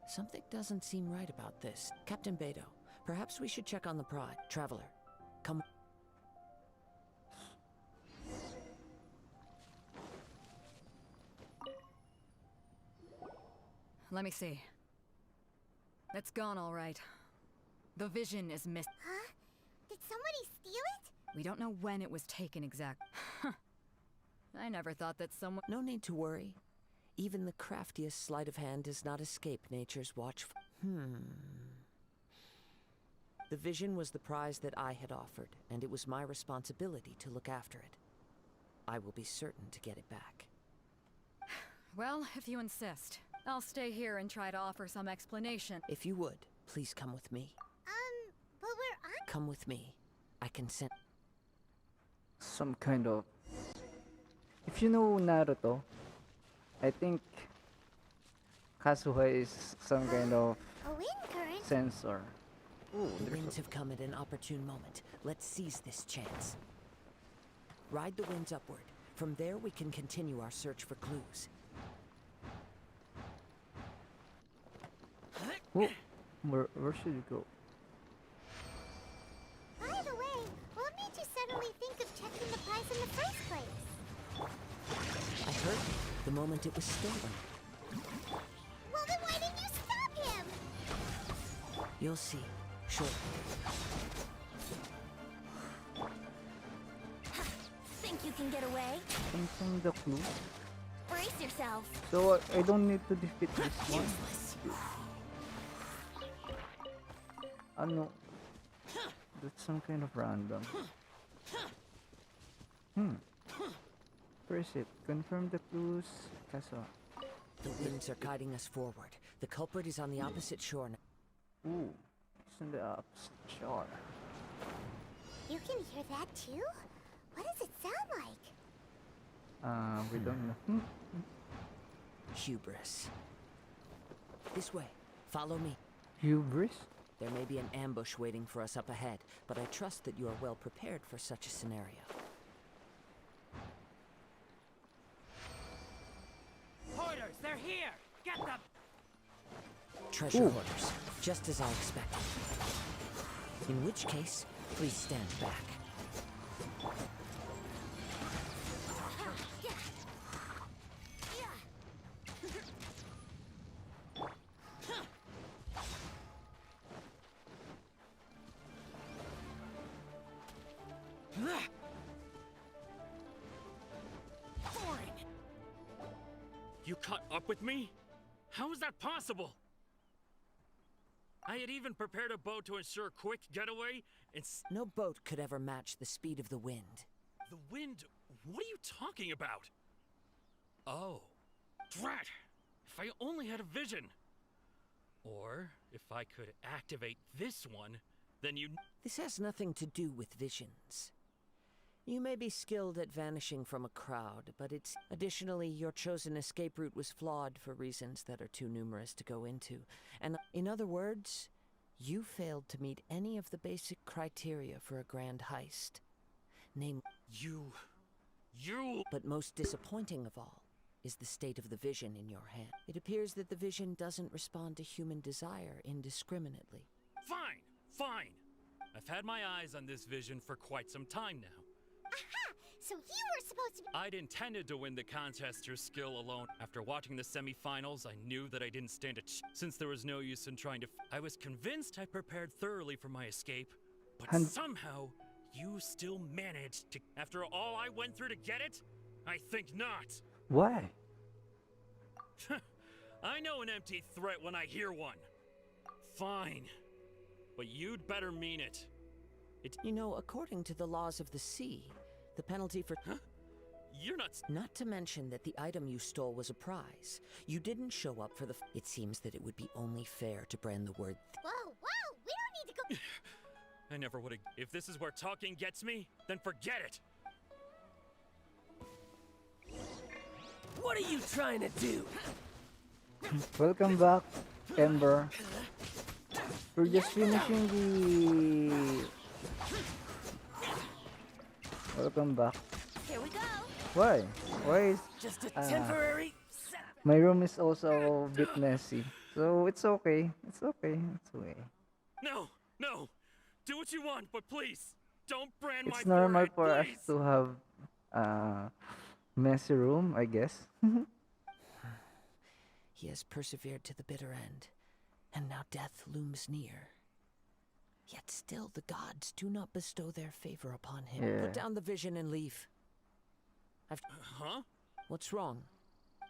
Something doesn't seem right about this. Captain Beto, perhaps we should check on the pride. Traveler, come. Let me see. It's gone all right. The vision is missed. Huh? Did somebody steal it? We don't know when it was taken exact. I never thought that someone... No need to worry. Even the craftiest sleight of hand does not escape nature's watchful... The vision was the prize that I had offered, and it was my responsibility to look after it. I will be certain to get it back. Well, if you insist. I'll stay here and try to offer some explanation. If you would, please come with me. But we're on... Come with me. I can send... Some kind of... If you know Naruto, I think Kazuha is some kind of A wind current? sensor. Ooh, The winds have come at an opportune moment. Let's seize this chance. Ride the winds upward. From there, we can continue our search for clues. Oh, where should you go? By the way, what made you suddenly think of checking the prize in the first place? I heard it the moment it was stolen. Well, then why didn't you stop him? You'll see. Shortly. Think you can get away? Something the clue. Brace yourself. So I don't need to defeat this one. No. That's some kind of random. Where is it? Confirm the clues. Kazuha. The winds are guiding us forward. The culprit is on the opposite shore now. Ooh, it's in the opposite shore. You can hear that too? What does it sound like? We don't know. Hubris. This way. Follow me. Hubris? There may be an ambush waiting for us up ahead, but I trust that you are well prepared for such a scenario. Hoarders, they're here! Get them! Treasure hoarders, just as I expected. In which case, please stand back. You caught up with me? How is that possible? I had even prepared a boat to ensure a quick getaway, and no boat could ever match the speed of the wind. The wind? What are you talking about? Oh, drat! If I only had a vision! Or, if I could activate this one, then you... This has nothing to do with visions. You may be skilled at vanishing from a crowd, but it's... Additionally, your chosen escape route was flawed for reasons that are too numerous to go into. And, in other words, you failed to meet any of the basic criteria for a grand heist. Namely... You... But most disappointing of all is the state of the vision in your hand. It appears that the vision doesn't respond to human desire indiscriminately. Fine! I've had my eyes on this vision for quite some time now. Aha! So you were supposed to be— I'd intended to win the contest through skill alone. After watching the semifinals, I knew that I didn't stand a chance. Since there was no use in trying to I was convinced I prepared thoroughly for my escape, but somehow you still managed to. After all I went through to get it? I think not. Why? I know an empty threat when I hear one. Fine. But you'd better mean it. You know, according to the laws of the sea, the penalty for... Huh? You're not... Not to mention that the item you stole was a prize. You didn't show up for the... It seems that it would be only fair to brand the word... Whoa, we don't need to go— I never would've... If this is where talking gets me, then forget it! What are you trying to do? Welcome back, Ember. We're just finishing the... Welcome back. Here we go. Why? Why is... Just a temporary... My room is also a bit messy. So it's okay. It's okay. It's okay. No! No! Do what you want, but please, don't brand my It's normal forehead, for us please. to have messy room, I guess. He has persevered to the bitter end, and now death looms near. Yet still the gods do not bestow their favor upon him. Yeah. Put down the vision and leave. Huh? What's wrong?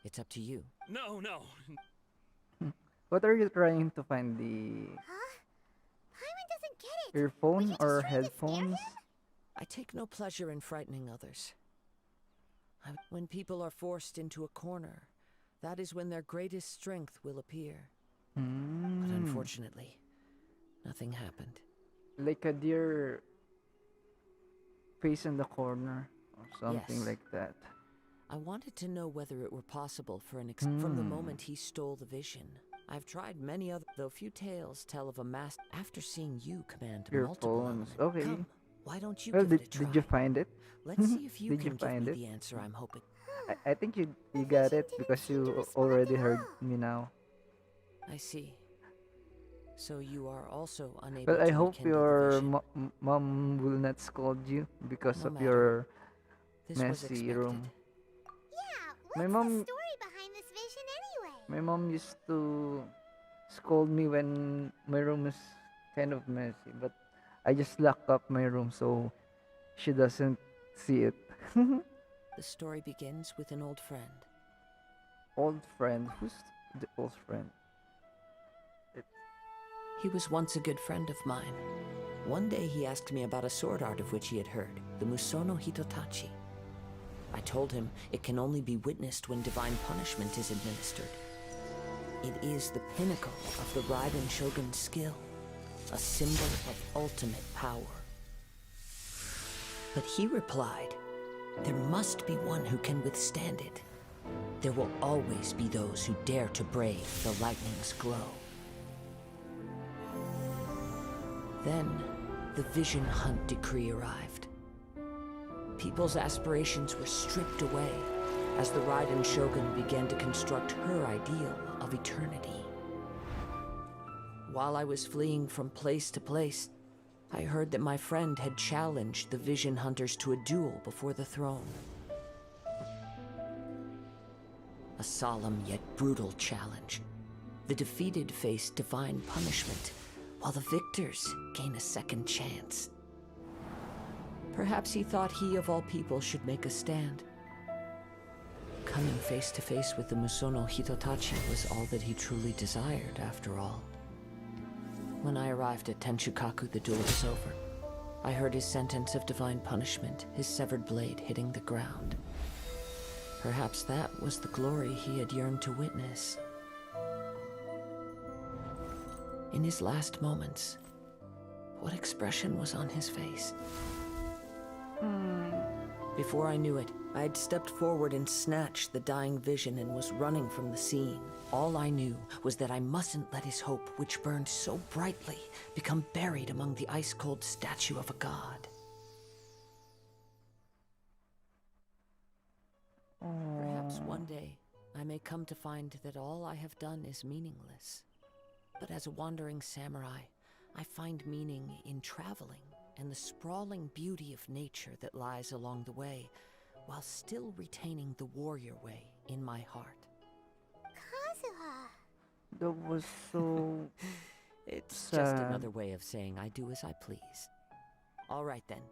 It's up to you. No, no. What are you trying to find? The Huh? Paimon doesn't get it. earphone just or trying to scare headphones? him? I take no pleasure in frightening others. When people are forced into a corner, that is when their greatest strength will appear. But unfortunately, nothing happened. Like a deer face in the corner or something Yes. like that. I wanted to know whether it were possible for from the moment he stole the vision. I've tried many other, though few tales tell of a master. After seeing you command multiple Earphones. elements, Okay. come, why don't you Well, give it a try? did you find it? Let's see if you Did can you give find me it? the answer I'm hoping. I think you got it because you already heard me now. I see. So you are also unable Well, I to hope rekindle the your vision. mom will not scold you because No of matter. your This was messy expected. room. Yeah, what's My the mom- story behind this vision anyway? My mom used to scold me when my room is kind of messy, but I just lock up my room so she doesn't see it. The story begins with an old friend. Old friend? Who's the old friend? He was once a good friend of mine. One day he asked me about a sword art of which he had heard, the Musono Hitotachi. I told him it can only be witnessed when divine punishment is administered. It is the pinnacle of the Raiden Shogun's skill, a symbol of ultimate power. But he replied, there must be one who can withstand it. There will always be those who dare to brave the lightning's glow. Then, the Vision Hunt decree arrived. People's aspirations were stripped away as the Raiden Shogun began to construct her ideal of eternity. While I was fleeing from place to place, I heard that my friend had challenged the Vision Hunters to a duel before the throne. A solemn yet brutal challenge. The defeated face divine punishment, while the victors gain a second chance. Perhaps he thought he of all people should make a stand. Coming face to face with the Musono Hitotachi was all that he truly desired, after all. When I arrived at Tenshukaku, the duel was over. I heard his sentence of divine punishment, his severed blade hitting the ground. Perhaps that was the glory he had yearned to witness. In his last moments, what expression was on his face? Before I knew it, I had stepped forward and snatched the dying vision and was running from the scene. All I knew was that I mustn't let his hope, which burned so brightly, become buried among the ice-cold statue of a god. Perhaps one day, I may come to find that all I have done is meaningless. But as a wandering samurai, I find meaning in traveling and the sprawling beauty of nature that lies along the way, while still retaining the warrior way in my heart. Kazuha. That was so It's sad. just another way of saying I do as I please. All right then,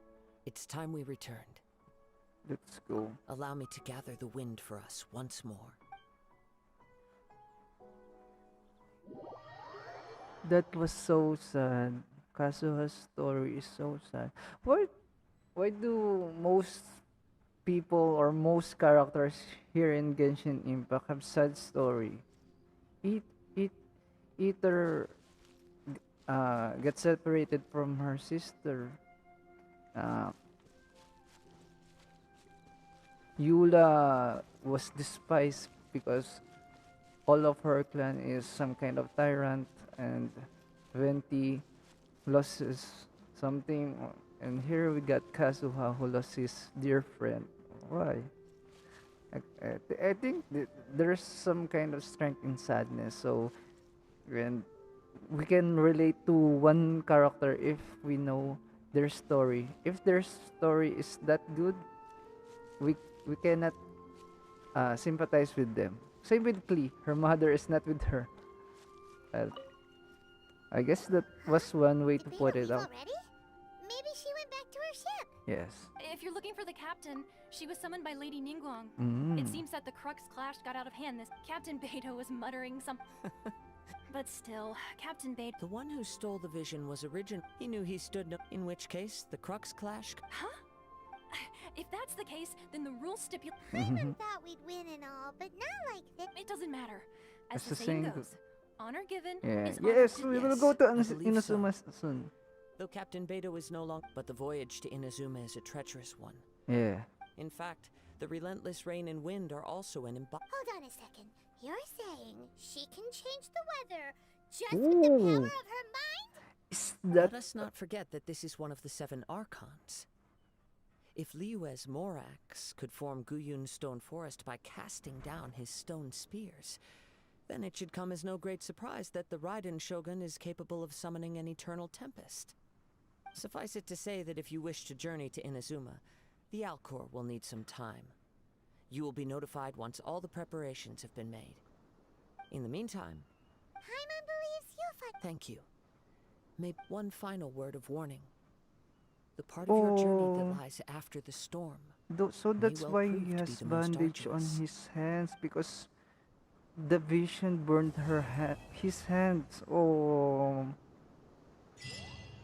it's time we returned. Let's go. Allow me to gather the wind for us once more. That was so sad. Kazuha's story is so sad. Why do most people or most characters here in Genshin Impact have sad story? It either gets separated from her sister. Yula was despised because all of her clan is some kind of tyrant, and Venti loses something, and here we got Kazuha who lost his dear friend. Why? I think there's some kind of strength in sadness, so when we can relate to one character if we know their story. If their story is that good, we cannot sympathize with them. Same with Klee. Her mother is not with her. I guess that was one way to Did they put leave it out. already? Maybe she went back to her ship. Yes. If you're looking for the captain, she was summoned by Lady Ningguang. It seems that the Crux clash got out of hand. This Captain Beidou was muttering some. But still, Captain Beidou. The one who stole the vision was Origin. He knew he stood no. In which case, the Crux clash. Huh? If that's the case, then the rule stipulate. Paimon thought we'd win and all, but not like this. It doesn't matter. As That's the the saying saying goes, honor given Yeah. is honor Yes, given. we will Yes, go to I believe so. Inazuma soon. Though Captain Beidou is no longer, but the voyage to Inazuma is a treacherous one. Yeah. In fact, the relentless rain and wind are also an Hold on a second. You're saying she can change the weather just with the power Ooh. of her mind? Is Let that us not forget that this is one of the 7 Archons. If Liyue's Morax could form Guyun's stone forest by casting down his stone spears, then it should come as no great surprise that the Raiden Shogun is capable of summoning an eternal tempest. Suffice it to say that if you wish to journey to Inazuma, the Alcor will need some time. You will be notified once all the preparations have been made. In the meantime, Paimon believes you'll find. thank you. Maybe one final word of warning. The part of your journey that lies after the storm. so that's well why prove he to has be the most bandage on arduous. his hands, because the vision burned his hands. Oh,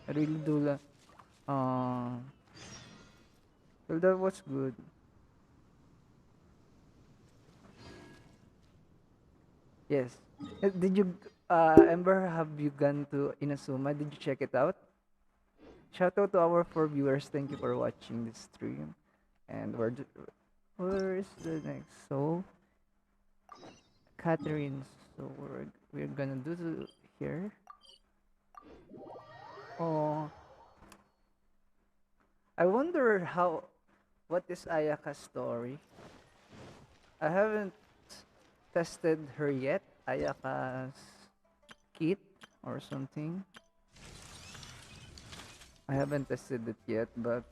I really do well, that was good. Yes. Did you, Ember, have you gone to Inazuma? Did you check it out? Shout out to our 4 viewers. Thank you for watching this stream. And where is the next? So, Catherine. So we're gonna do here. Oh, I wonder what is Ayaka's story? I haven't tested her yet. Ayaka's kit or something. I haven't tested it yet, but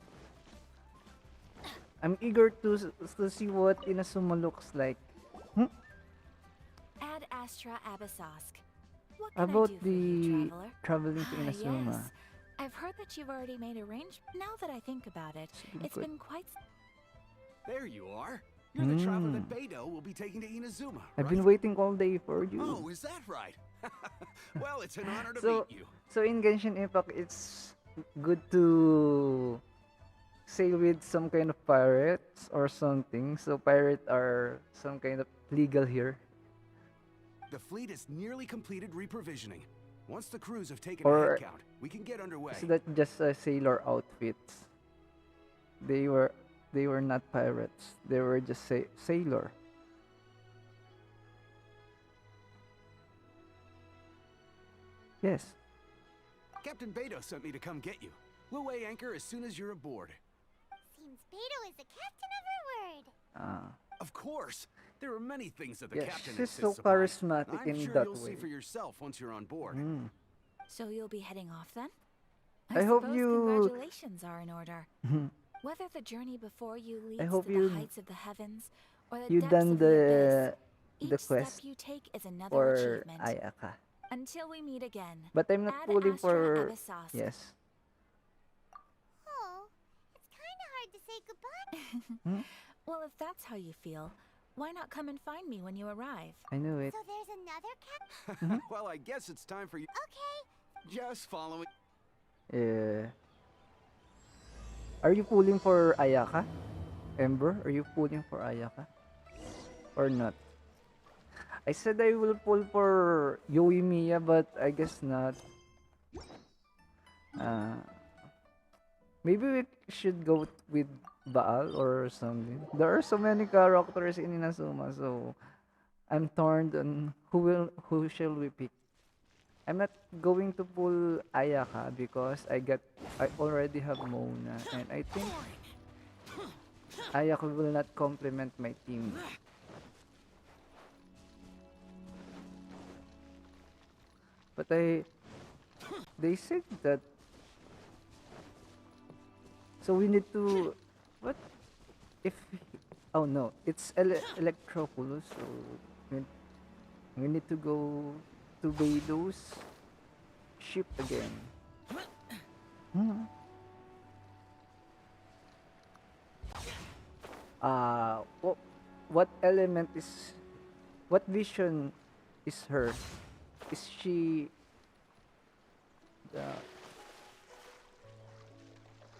I'm eager to see what Inazuma looks like. Ad Astra Abyssosk. What can About I do for you, the traveler? traveling to Inazuma. Yes. I've heard that you've already made arrangements. Now that I think about it, it's good. been quite. There you are. You're the traveler that Beidou will be taking to Inazuma, I've right? been waiting all day for you. Oh, is that right? Well, it's an honor to So, meet you. so in Genshin Impact, it's good to sail with some kind of pirates or something. So pirates are some kind of legal here. The fleet is nearly completed reprovisioning. Once the crews have taken Or a head count, we can get underway. Is that just a sailor outfits? They were not pirates. They were just sailor. Yes. Captain Beidou sent me to come get you. We'll weigh anchor as soon as you're aboard. Seems Beidou is the captain of her word. Of course. There are many things that the Yeah, captain she's so insists upon. charismatic I'm in sure that you'll see way. for yourself once you're on board. So you'll be heading off then? I hope suppose you. congratulations are in order. Whether the journey before you I leads hope to you the heights of the heavens or the you depths done of the abyss, the each step quest you take is another for achievement. Ayaka. Until we meet again. But I'm not Ad pulling Astra for Ebisos. yes. Oh, it's kind of hard to say goodbye. Well, if that's how you feel, why not come and find me when you arrive? I knew it. So there's another cat? Well, I guess it's time for you. Okay. Just following. Are you pulling for Ayaka? Ember, are you pulling for Ayaka? Or not? I said I will pull for Yoimiya, but I guess not. Maybe we should go with Baal or something. There are so many characters in Inazuma, so I'm torn on who shall we pick. I'm not going to pull Ayaka because I already have Mona, and I think Ayaka will not complement my team. But they said that, so we need to, what if, oh no, it's Electoculus, so we need to go to Beido's ship again. What element is, what vision is her? Is she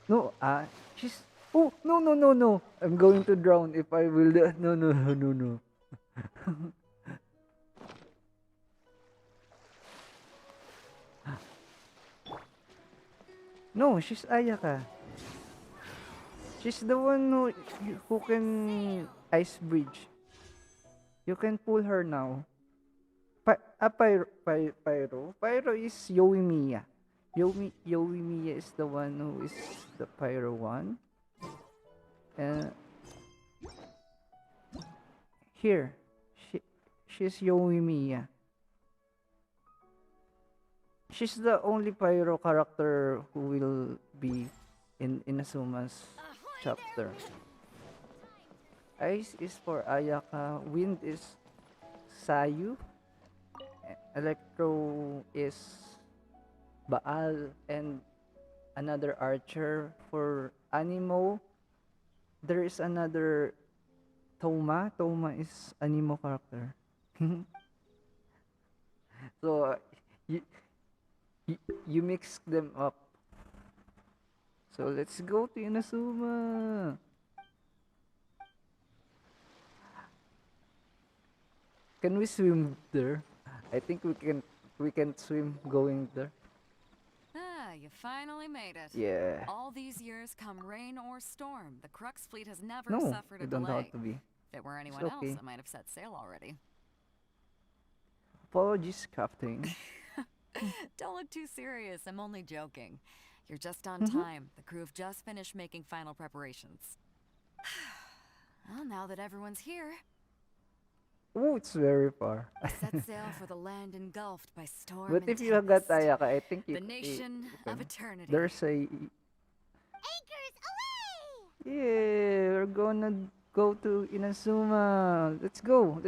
no, she's, oh, no, I'm going to drown if I will, no. No, she's Ayaka. She's the one who can ice bridge. You can pull her now. Pyro is Yoimiya. Yoimiya is the one who is the Pyro one. And here, she's Yoimiya. She's the only Pyro character who will be in Inazuma's chapter. Ice is for Ayaka. Wind is Sayu. Electro is Baal, and another archer. For Animo, there is another Toma. Toma is Animo character. So you mix them up. So let's go to Inazuma. Can we swim there? I think we can swim going there. You finally made it. Yeah. All these years, come rain or storm, the Crux fleet has never No, suffered a you don't delay. have to be. If it were anyone okay. else, I might have set sail already. Apologies, Captain. Don't look too serious. I'm only joking. You're just on time. The crew have just finished making final preparations. Well, now that everyone's here, Oh, it's very far. set sail for the land engulfed by storm But and if you have got tempest. Ayaka, I think you The nation of eternity. There's a Anchors away! yeah, we're gonna go to Inazuma. Let's go.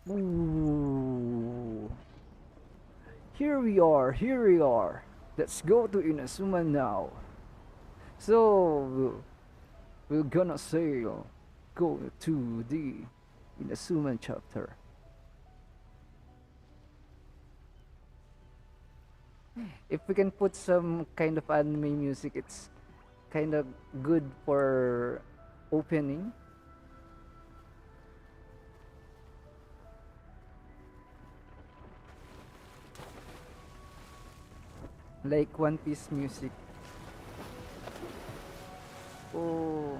Ooh. Here we are. Let's go to Inazuma now. So we're gonna sail. Go to the Inazuma chapter. If we can put some kind of anime music, it's kind of good for opening. Like One Piece music. Oh.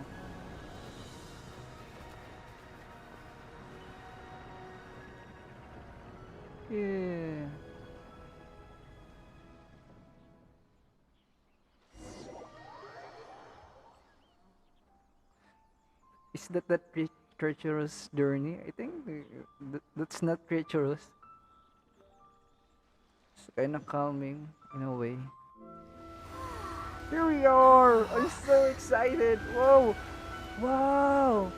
Yeah. Is that treacherous journey? I think that's not treacherous. It's kind of calming in a way. Here we are! I'm so excited! Whoa! Wow!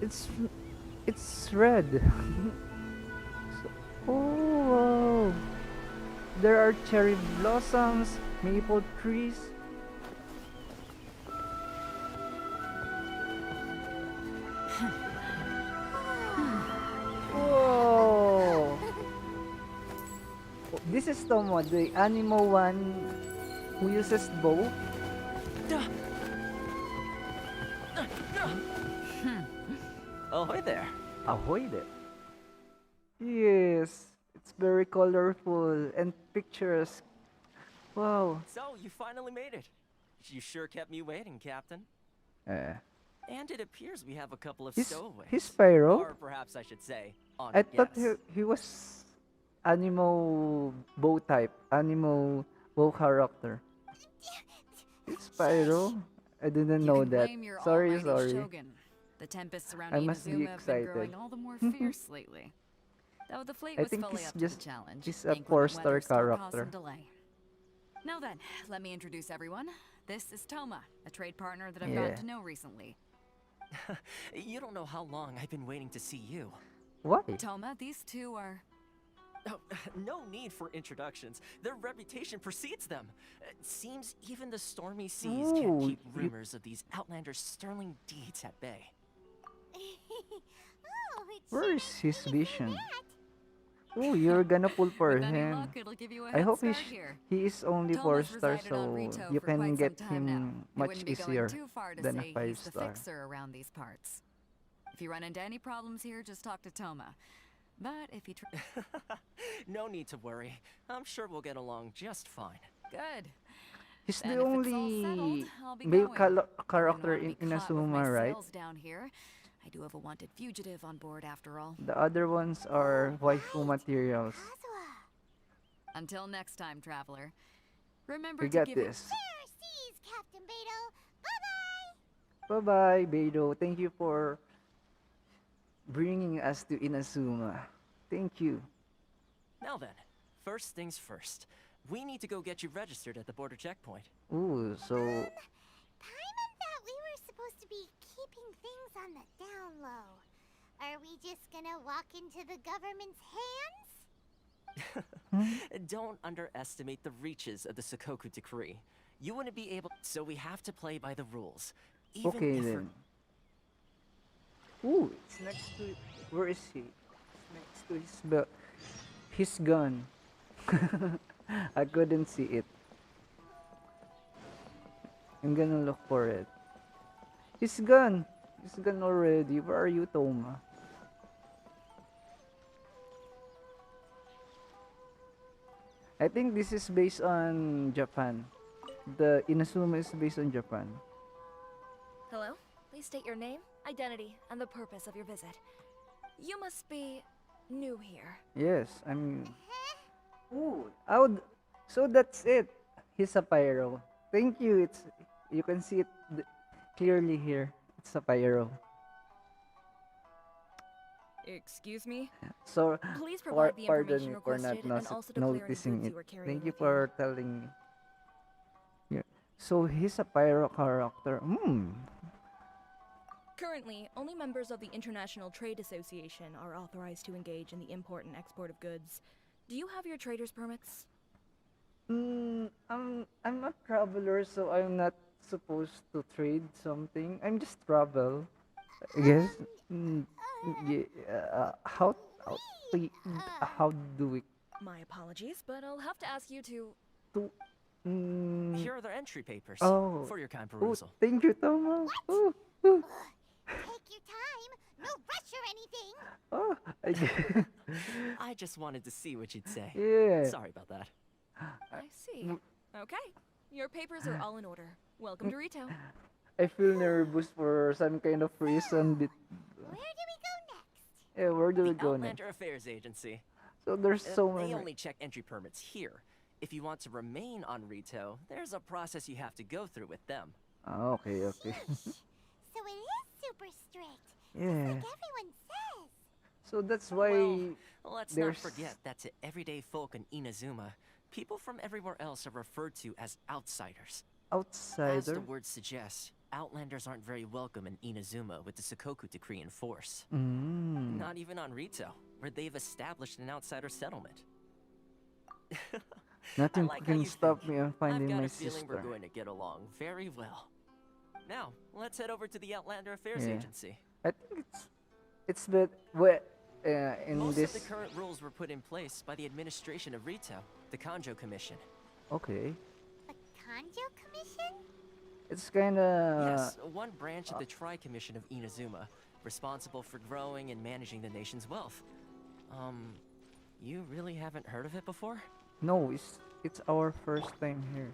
It's red. Oh! Wow. There are cherry blossoms, maple trees. Whoa! This is Tomo, the animal one who uses bow. Ahoy there. Ahoy there. Yes, it's very colorful and picturesque. Wow. So, you finally made it. You sure kept me waiting, Captain. And it appears we have a couple of stowaways. He's Pyro? Or perhaps I should say, I thought he was animal bow type, animal bow character. It's Pyro? I didn't know that. Sorry. Shogun. The tempests surrounding I must be Inazuma have been excited. growing all the more fierce lately. Though the fleet I was think fully he's up to just- the challenge. he's a inclement 4-star weather still caused character. some delay. Now then, let me introduce everyone. This is Toma, a trade partner that I've gotten Yeah. to know recently. You don't know how long I've been waiting to see you. Why? Toma, these two are... Oh, no need for introductions. Their reputation precedes them. It seems even the stormy seas can't Ooh, keep you- rumors of these outlanders' sterling deeds at bay. Where is his vision? Oh, you're gonna pull for With any him. luck, it'll give you a I head hope start here. he is only Toma's 4-star, resided on so Rito you for can quite get some time now. him It much wouldn't be easier going too far to than a say he's the 5-star. fixer around these parts. If you run into any problems here, just talk to Toma. But if you No need to worry. I'm sure we'll get along just fine. Good. He's Then the if it's all only settled, I'll be male going. character I in wouldn't wanna be caught with Inazuma, my right? sails down here. I do have a wanted fugitive on board after all. The other ones are waifu materials. Until next time, traveler. Remember We to got give this. Captain Beto. Bye-bye, Beidou. Thank you for bringing us to Inazuma. Thank you. Now then, first things first. We need to go get you registered at the border checkpoint. Ooh, so Paimon thought we were supposed to be keeping things on the down low. Are we just gonna walk into the government's hands? Don't underestimate the reaches of the Sakoku decree. You wouldn't be able, so we have to play by the rules. Even okay if we're- then. Ooh, it's next to. Where is he? It's next to his belt. His gun. I couldn't see it. I'm gonna look for it. His gun. His gun already. Where are you, Toma? I think this is based on Japan. The Inazuma is based on Japan. Hello? Please state your name, identity, and the purpose of your visit. You must be new here. Yes, I'm. Ooh, so that's it. He's a pyro. Thank you. It's you can see it clearly here. It's a pyro. Excuse me? So, Please provide the pardon information me for not requested and also declare any noticing goods it. you were carrying Thank you with you. for telling me. Yeah. So he's a pyro character. Currently, only members of the International Trade Association are authorized to engage in the import and export of goods. Do you have your trader's permits? I'm a traveler, so I'm not supposed to trade something. I'm just travel. I guess. Yeah. How do we? My apologies, but I'll have to ask you to... Here are their entry papers Oh. for your kind Oh, perusal. thank you, Toma. Ooh. Take your time. No rush or anything. Oh, I just wanted to see what you'd say. Yeah. Sorry about that. I see. Okay. Your papers are all in order. Welcome to Rito. I feel nervous for some kind of reason. Where do we The go next? Outlander Affairs Agency. So there's so They many. only check entry permits here. If you want to remain on Rito, there's a process you have to go through with them. Ah, okay, okay. So it is super strict. Yeah. Like everyone says. So that's why Well, let's not there's forget that to everyday folk in Inazuma, people from everywhere else are referred to as outsiders. As outsider. the word suggests, outlanders aren't very welcome in Inazuma with the Sakoku decree in force. Mm. Not even on Rito, where they've established an outsider settlement. Nothing like how can you stop think. me on I've finding got my a feeling we're sister. going to get along very well. Now, let's head over to the Outlander Affairs Yeah. Agency. I think it's bit wet in Most this. of the current rules were put in place by the administration of Rito, the Kanjo Commission. Okay, Kanjo Commission? it's kind of Yes, one branch of the Tri-Commission of Inazuma, responsible for growing and managing the nation's wealth. You really haven't heard of it before? no. It's our first time here.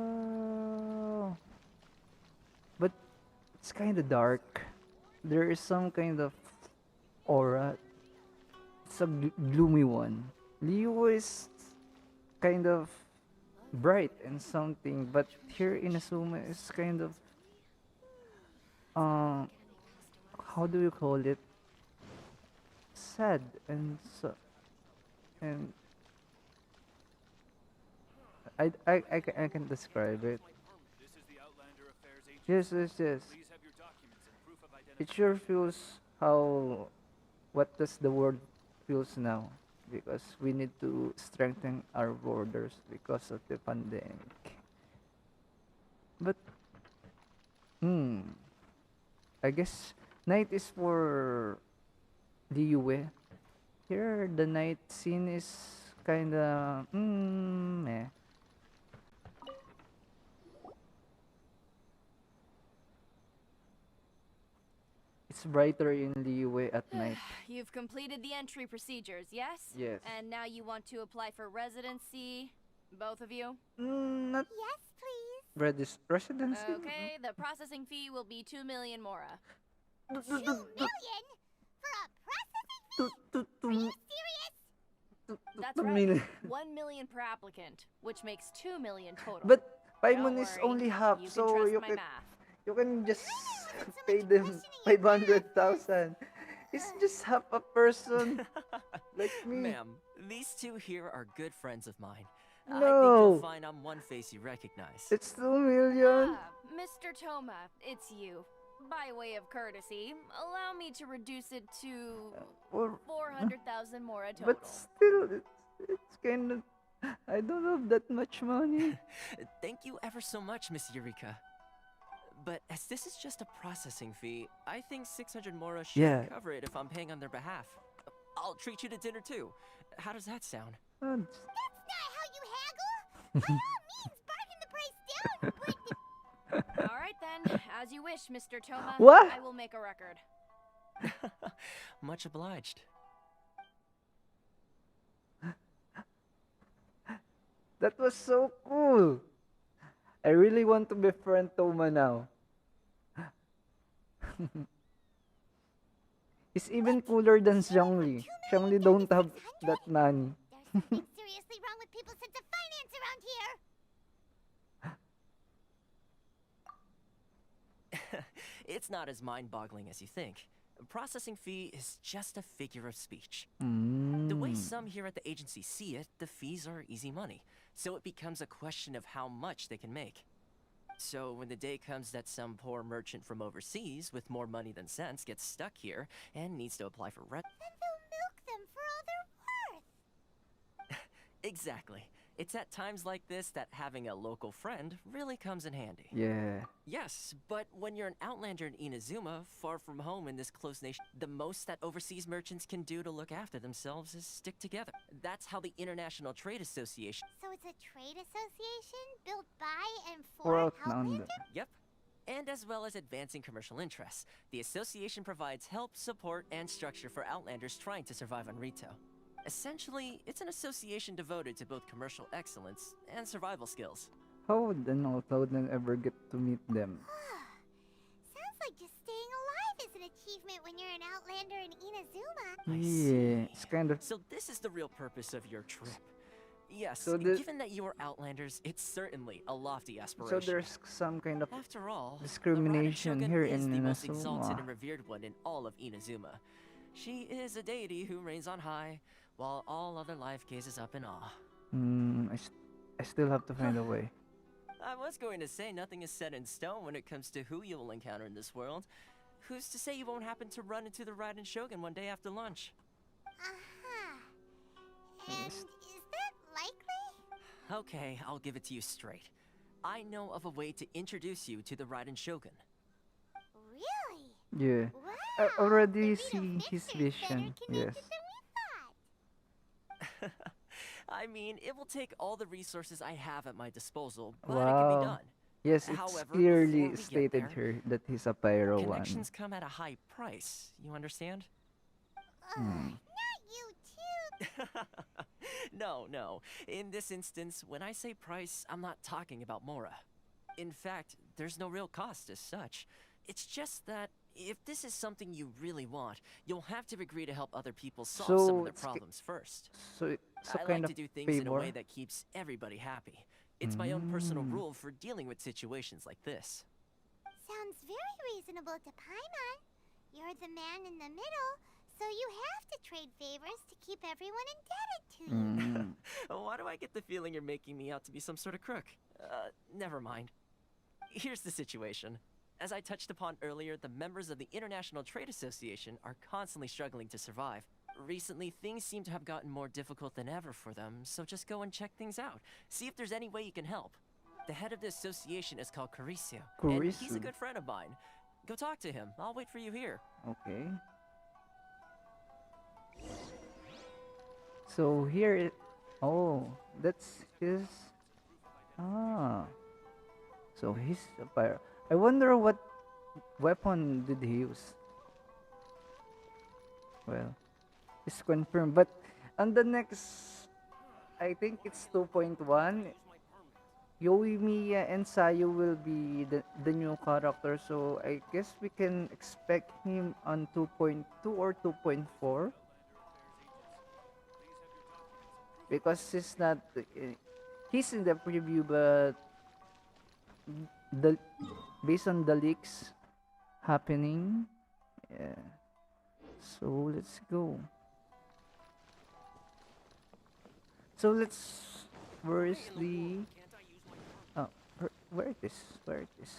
Wow, but it's kind of dark. There is some kind of aura. It's a gloomy one. Leo is kind of bright and something, but here in Asuma is kind of how do you call it? Sad and and I can describe it. Yes, yes, yes. It sure feels how what does the world feels now, because we need to strengthen our borders because of the pandemic. But I guess night is for DUE. Here the night scene is kinda eh. It's brighter in DUE at night. You've completed the entry procedures, yes? Yes. And now you want to apply for residency, both of you? Not Yes, please. residency. Okay, the processing fee will be 2 million mora. 2 million? For a processing fee? Are you serious? That's Two right. million. 1 million per applicant, which makes 2 million total. But Don't Paimon is worry, only half, you can so trust you my can math. you can just pay them 500,000. It's just half a person like me. Ma'am, these two here are good friends of mine. I think No. you'll find I'm one face you recognize. It's 2 million. Mr. Toma, it's you. By way of courtesy, allow me to reduce it to Or 400,000 mora total. but still, it's kind of I don't have that much money. Thank you ever so much, Miss Eureka. But as this is just a processing fee, I think 600 mora should Yeah. cover it if I'm paying on their behalf. I'll treat you to dinner too. How does that sound? That's not how you haggle. By all means, bargain the price down, but All right then, as you wish, Mr. Toma. What? I will make a record. Much obliged. That was so cool. I really want to befriend Toma now. He's even cooler than Xiangli. Xiangli don't have that money. there's something seriously wrong with people's sense of finance around here. It's not as mind-boggling as you think. A processing fee is just a figure of speech. The Mm. way some here at the agency see it, the fees are easy money. So it becomes a question of how much they can make. So when the day comes that some poor merchant from overseas with more money than sense gets stuck here and needs to apply for rent. Then they'll milk them for all they're worth. Exactly. It's at times like this that having a local friend really comes in handy. Yeah. Yes, but when you're an outlander in Inazuma, far from home in this close nation, the most that overseas merchants can do to look after themselves is stick together. That's how the International Trade Association. So it's a trade association built by and For for Outlander. Outlander? Yep. And as well as advancing commercial interests, the association provides help, support, and structure for outlanders trying to survive on Rito. Essentially, it's an association devoted to both commercial excellence and survival skills. How would an Outlander ever get to meet them? Sounds like just staying alive is an achievement when you're an Outlander in Inazuma. Yeah, it's kind of. So this is the real purpose of your trip. Yes, So given that you are Outlanders, it's certainly a lofty aspiration. so there's some kind of After all, discrimination the Raden here Shogun is in the most exalted Inazuma. and revered one in all of Inazuma. She is a deity who reigns on high, while all other life gazes up in awe. I still have to find a way. I was going to say nothing is set in stone when it comes to who you will encounter in this world. Who's to say you won't happen to run into the Raiden Shogun one day after lunch? And is that likely? Okay, I'll give it to you straight. I know of a way to introduce you to the Raiden Shogun. Really? Yeah. I already see his vision. Yes. I mean, it will take all the resources I have at my disposal, but it can be Wow. done. Yes, it's However, clearly before we get stated there, here that he's a pyro one. connections come at a high price, you understand? Not you too. No. In this instance, when I say price, I'm not talking about Mora. In fact, there's no real cost as such. It's just that if this is something you really want, you'll have to agree to help other people solve some of their problems first. So I kind like of to do things in a way favor. that keeps everybody happy. It's my own personal rule for dealing with situations like this. Sounds very reasonable to Paimon. You're the man in the middle, so you have to trade favors to keep everyone indebted to you. Why do I get the feeling you're making me out to be some sort of crook? Never mind. Here's the situation. As I touched upon earlier, the members of the International Trade Association are constantly struggling to survive. Recently, things seem to have gotten more difficult than ever for them, so just go and check things out. See if there's any way you can help. The head of the association is called Kurisu, and he's a good friend of mine. Go talk to him. I'll wait for you here. Okay. So here it. Oh, that's his. So he's a pyro. I wonder what weapon did he use. Well, it's confirmed. But on the next, I think it's 2.1. Yoimiya and Sayu will be the new character, so I guess we can expect him on 2.2 or 2.4. Because he's in the preview, but based on the leaks happening, yeah. So let's go. So where is the? Where it is? It's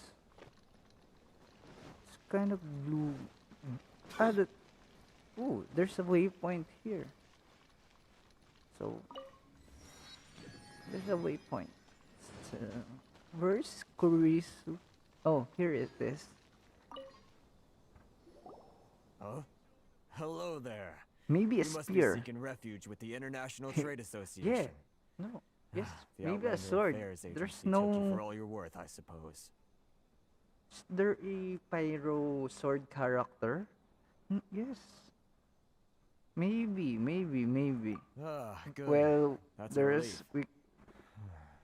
kind of blue. Ooh, there's a waypoint here. So there's a waypoint. Where's Kurisu? Oh, here it is. Oh, hello there. Maybe a you must spear. be seeking refuge with the International Trade Association. Yeah. No. Yes. The Maybe a Outlander sword. Affairs There's Agency took you no. for all you're worth, I suppose. Is there a pyro sword character? Yes. Maybe. Ah, good. Well, That's a there's relief.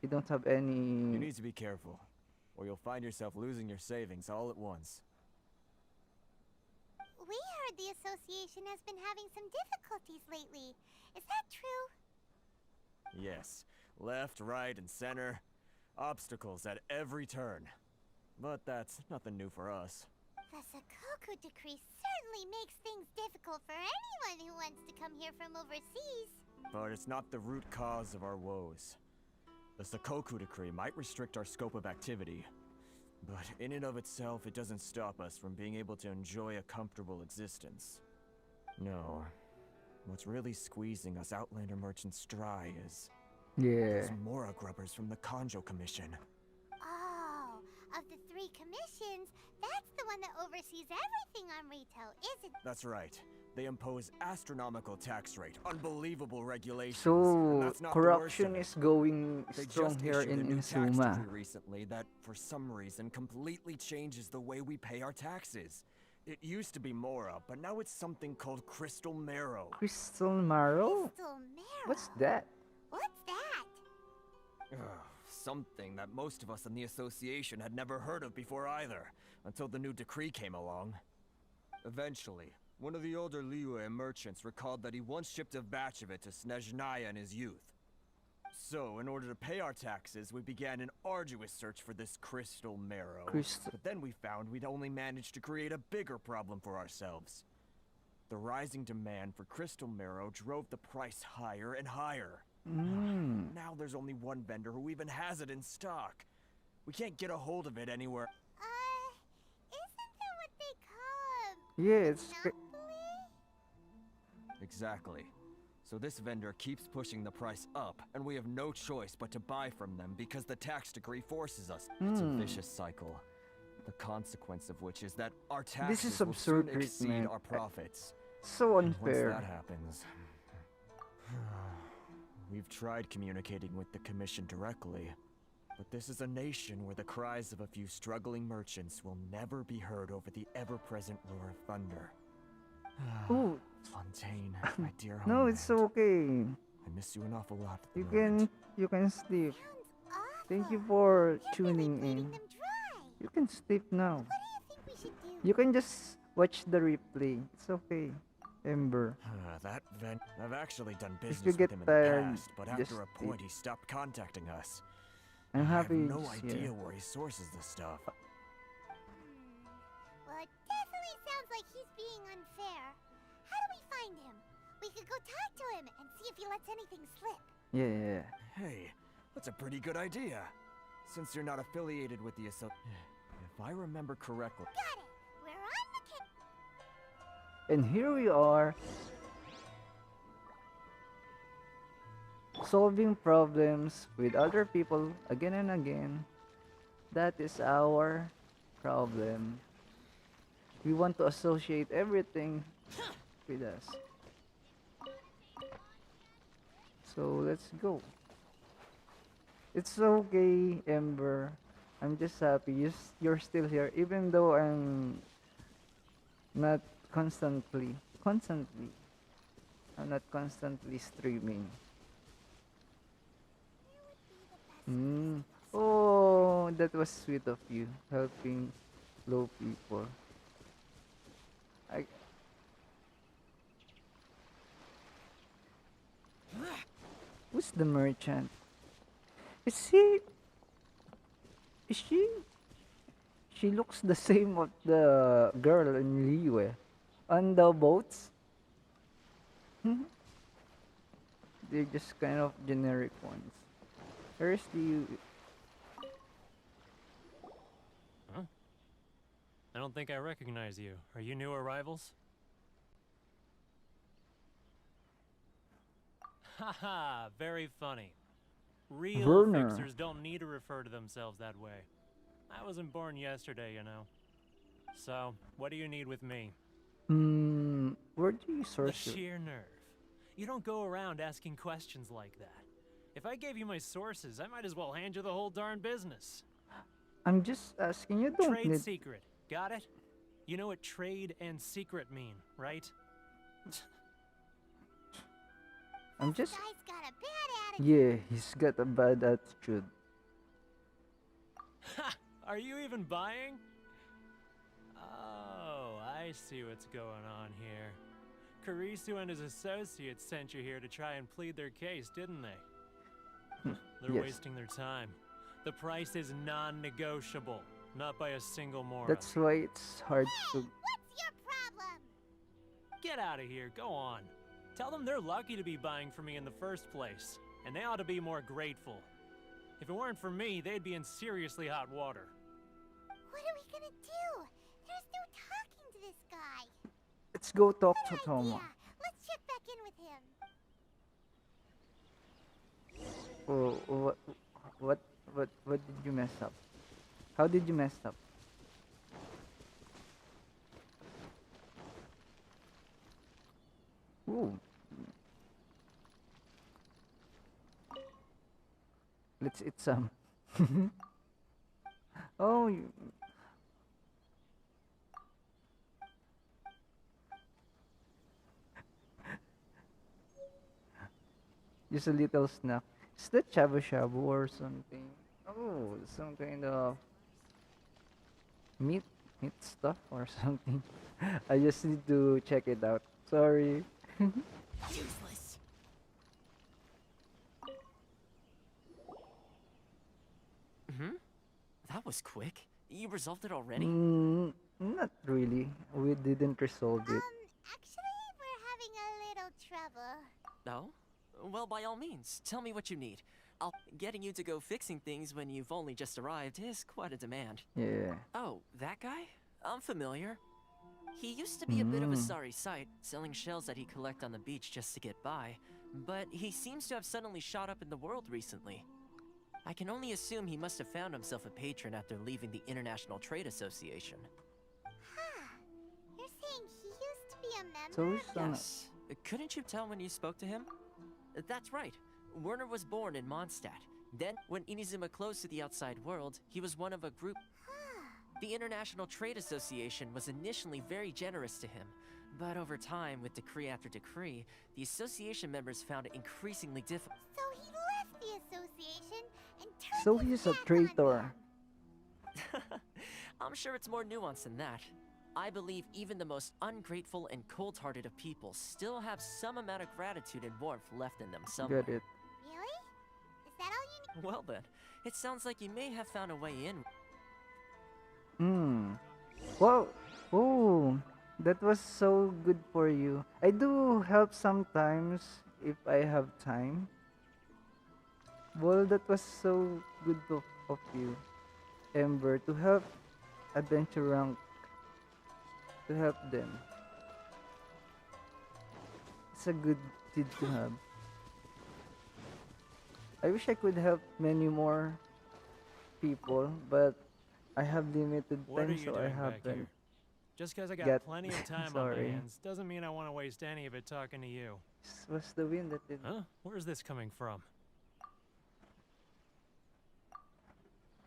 we don't have any. You need to be careful, or you'll find yourself losing your savings all at once. We heard the association has been having some difficulties lately. Is that true? Yes, left, right, and center. Obstacles at every turn. But that's nothing new for us. The Sakoku decree certainly makes things difficult for anyone who wants to come here from overseas. But it's not the root cause of our woes. The Sakoku decree might restrict our scope of activity, but in and of itself, it doesn't stop us from being able to enjoy a comfortable existence. No. What's really squeezing us Outlander merchants dry is... Yeah. those Mora grubbers from the Kanjo Commission. Oh, of the 3 commissions, that's the one that oversees everything on retail, isn't it? That's right. They impose astronomical tax rate, unbelievable regulations. and So that's not the worst corruption of it. is going They strong just here issued in a new tax Inazuma. decree recently that, for some reason, completely changes the way we pay our taxes. It used to be Mora, but now it's something called Crystal Marrow. Crystal Marrow? Crystal Marrow? What's that? What's that? Something that most of us in the association had never heard of before either, until the new decree came along. Eventually, one of the older Liyue merchants recalled that he once shipped a batch of it to Snezhnaya in his youth. So, in order to pay our taxes, we began an arduous search for this crystal marrow. But then we found we'd only managed to create a bigger problem for ourselves. The rising demand for crystal marrow drove the price higher and higher. Now there's only one vendor who even has it in stock. We can't get a hold of it anywhere. Isn't that what they call Yeah, it's Exactly. So this vendor keeps pushing the price up, and we have no choice but to buy from them because the tax decree forces us. It's a vicious cycle. The consequence of which is that our taxes will soon exceed our profits. So And unfair. once that happens, we've tried communicating with the commission directly, but this is a nation where the cries of a few struggling merchants will never be heard over the ever-present roar of thunder. Ooh. Fontaine, my dear No, homeland, it's okay. I miss you an awful lot. at the You moment. can sleep. Thank you for tuning in. You can sleep now. You can just watch the replay. It's okay, Ember. That vent. I've actually done If business you with get him in tired, the past, but just after a point he stopped contacting us. I'm I have happy no he's idea here. where he sources this stuff. Well, it definitely sounds like he's being unfair. How do we find him? We could go talk to him and see if he lets anything slip. Yeah. Hey, that's a pretty good idea. Since you're not affiliated with the if I remember correctly. Got it. We're on the kick. And here we are, solving problems with other people again and again. That is our problem. We want to associate everything with us. So let's go. It's okay, Ember. I'm just happy you're still here, even though I'm not constantly. I'm not constantly streaming. Oh, that was sweet of you, helping low people. Who's the merchant? Is he? Is she? She looks the same of the girl in Liyue. On the boats? They're just kind of generic ones. Where's the... Huh? I don't think I recognize you. Are you new arrivals? Haha, very funny. Real Werner. fixers don't need to refer to themselves that way. I wasn't born yesterday, you know. So, what do you need with me? Where do you The source your... sheer nerve. You don't go around asking questions like that. If I gave you my sources, I might as well hand you the whole darn business. I'm just asking, you don't Trade need... secret. Got it? You know what trade and secret mean, right? I'm just... Guy's got a bad attitude. Yeah, he's got a bad attitude. Ha! Are you even buying? Oh, I see what's going on here. Karisu and his associates sent you here to try and plead their case, didn't they? They're Yes. wasting their time. The price is non-negotiable, not by a single moron. That's why it's hard to... What's your problem? Get out of here, go on. Tell them they're lucky to be buying from me in the first place, and they ought to be more grateful. If it weren't for me, they'd be in seriously hot water. What are we gonna do? There's no talking to this guy. Let's go talk Good to Tomo. idea. Let's check back in with him. Oh, what did you mess up? How did you mess up? Ooh. Let's eat some. Oh, just a little snack. Is that shabu shabu or something? Oh, some kind of meat stuff or something. I just need to check it out. Sorry. Useless. That was quick. You resolved it already? Not really. We didn't resolve it. Actually, we're having a little trouble. No? Well, by all means, tell me what you need. Getting you to go fixing things when you've only just arrived is quite a demand. Yeah. Oh, that guy? I'm familiar. He used to be a bit of a sorry sight, selling shells that he'd collect on the beach just to get by, but he seems to have suddenly shot up in the world recently. I can only assume he must have found himself a patron after leaving the International Trade Association. You're saying he used to be a member? So he's Yes. Couldn't you tell when you spoke to him? That's right. Werner was born in Mondstadt. Then, when Inazuma closed to the outside world, he was one of a group. The International Trade Association was initially very generous to him, but over time, with decree after decree, the association members found it increasingly difficult. So he left the association and turned So his he's a back on traitor. I'm sure it's more nuanced than that. I believe even the most ungrateful and cold-hearted of people still have some amount of gratitude and warmth left in them somewhere. Got it. Really? Is that all you need? Well then, it sounds like you may have found a way in. Well, oh, that was so good for you. I do help sometimes if I have time. Well, that was so good of you, Ember, to help Adventure Rank, to help them. It's a good deed to have. I wish I could help many more people, but I have limited What are time, you so I doing back haven't. here? Just because I got Get- plenty of time on my Sorry. hands doesn't mean I want to waste any of it talking to you. This was the wind that did. Huh? Where's this coming from?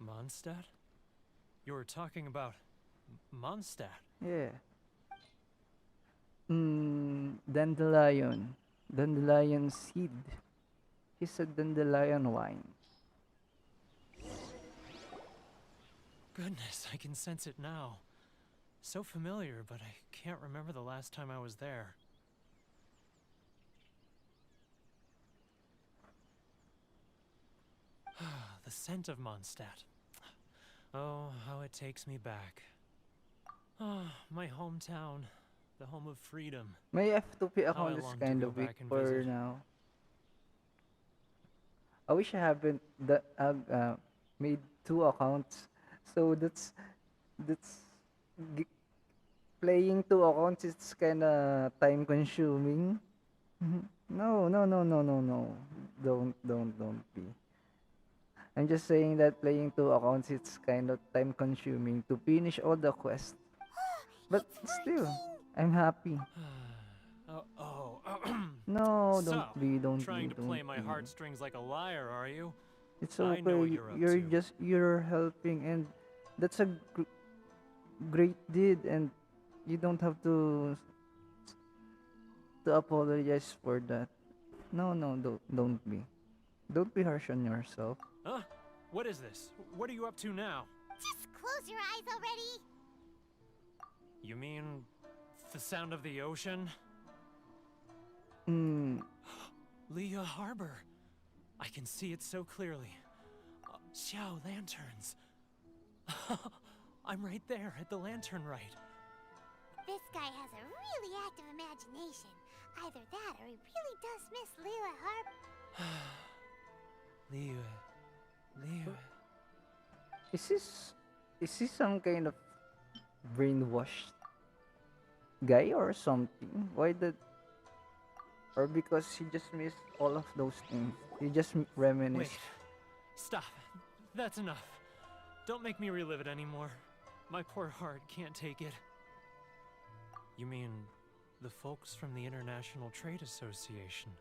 Mondstadt? You were talking about Mondstadt. Yeah. Dandelion. Dandelion seed. He said dandelion wine. Goodness, I can sense it now. So familiar, but I can't remember the last time I was there. The scent of Mondstadt. Oh, how it takes me back. Oh, my hometown. The home of freedom. My F2P How I account is long to kind go of weak back and for visit. now. I wish I haven't made 2 accounts. So g- playing 2 accounts. It's kind of time consuming. No. Don't be. I'm just saying that playing 2 accounts, it's kind of time consuming to finish all the quests. But still, I'm happy. No, So, don't trying be, to play don't my be. heartstrings like a liar, are you? It's I know okay. what you're up You're to. just helping, and that's a great deed, and you don't have to apologize for that. No, don't be harsh on yourself. Huh? What is this? What are you up to now? Just close your eyes already. You mean the sound of the ocean? Leah Harbor. I can see it so clearly. Xiao lanterns. I'm right there at the lantern right. This guy has a really active imagination. Either that or he really does miss Leela Harp. Leah. Is this some kind of brainwashed guy or something? Why did, or because he just missed all of those things? He just reminisce. Wait. Stop. That's enough. Don't make me relive it anymore. My poor heart can't take it. You mean the folks from the International Trade Association?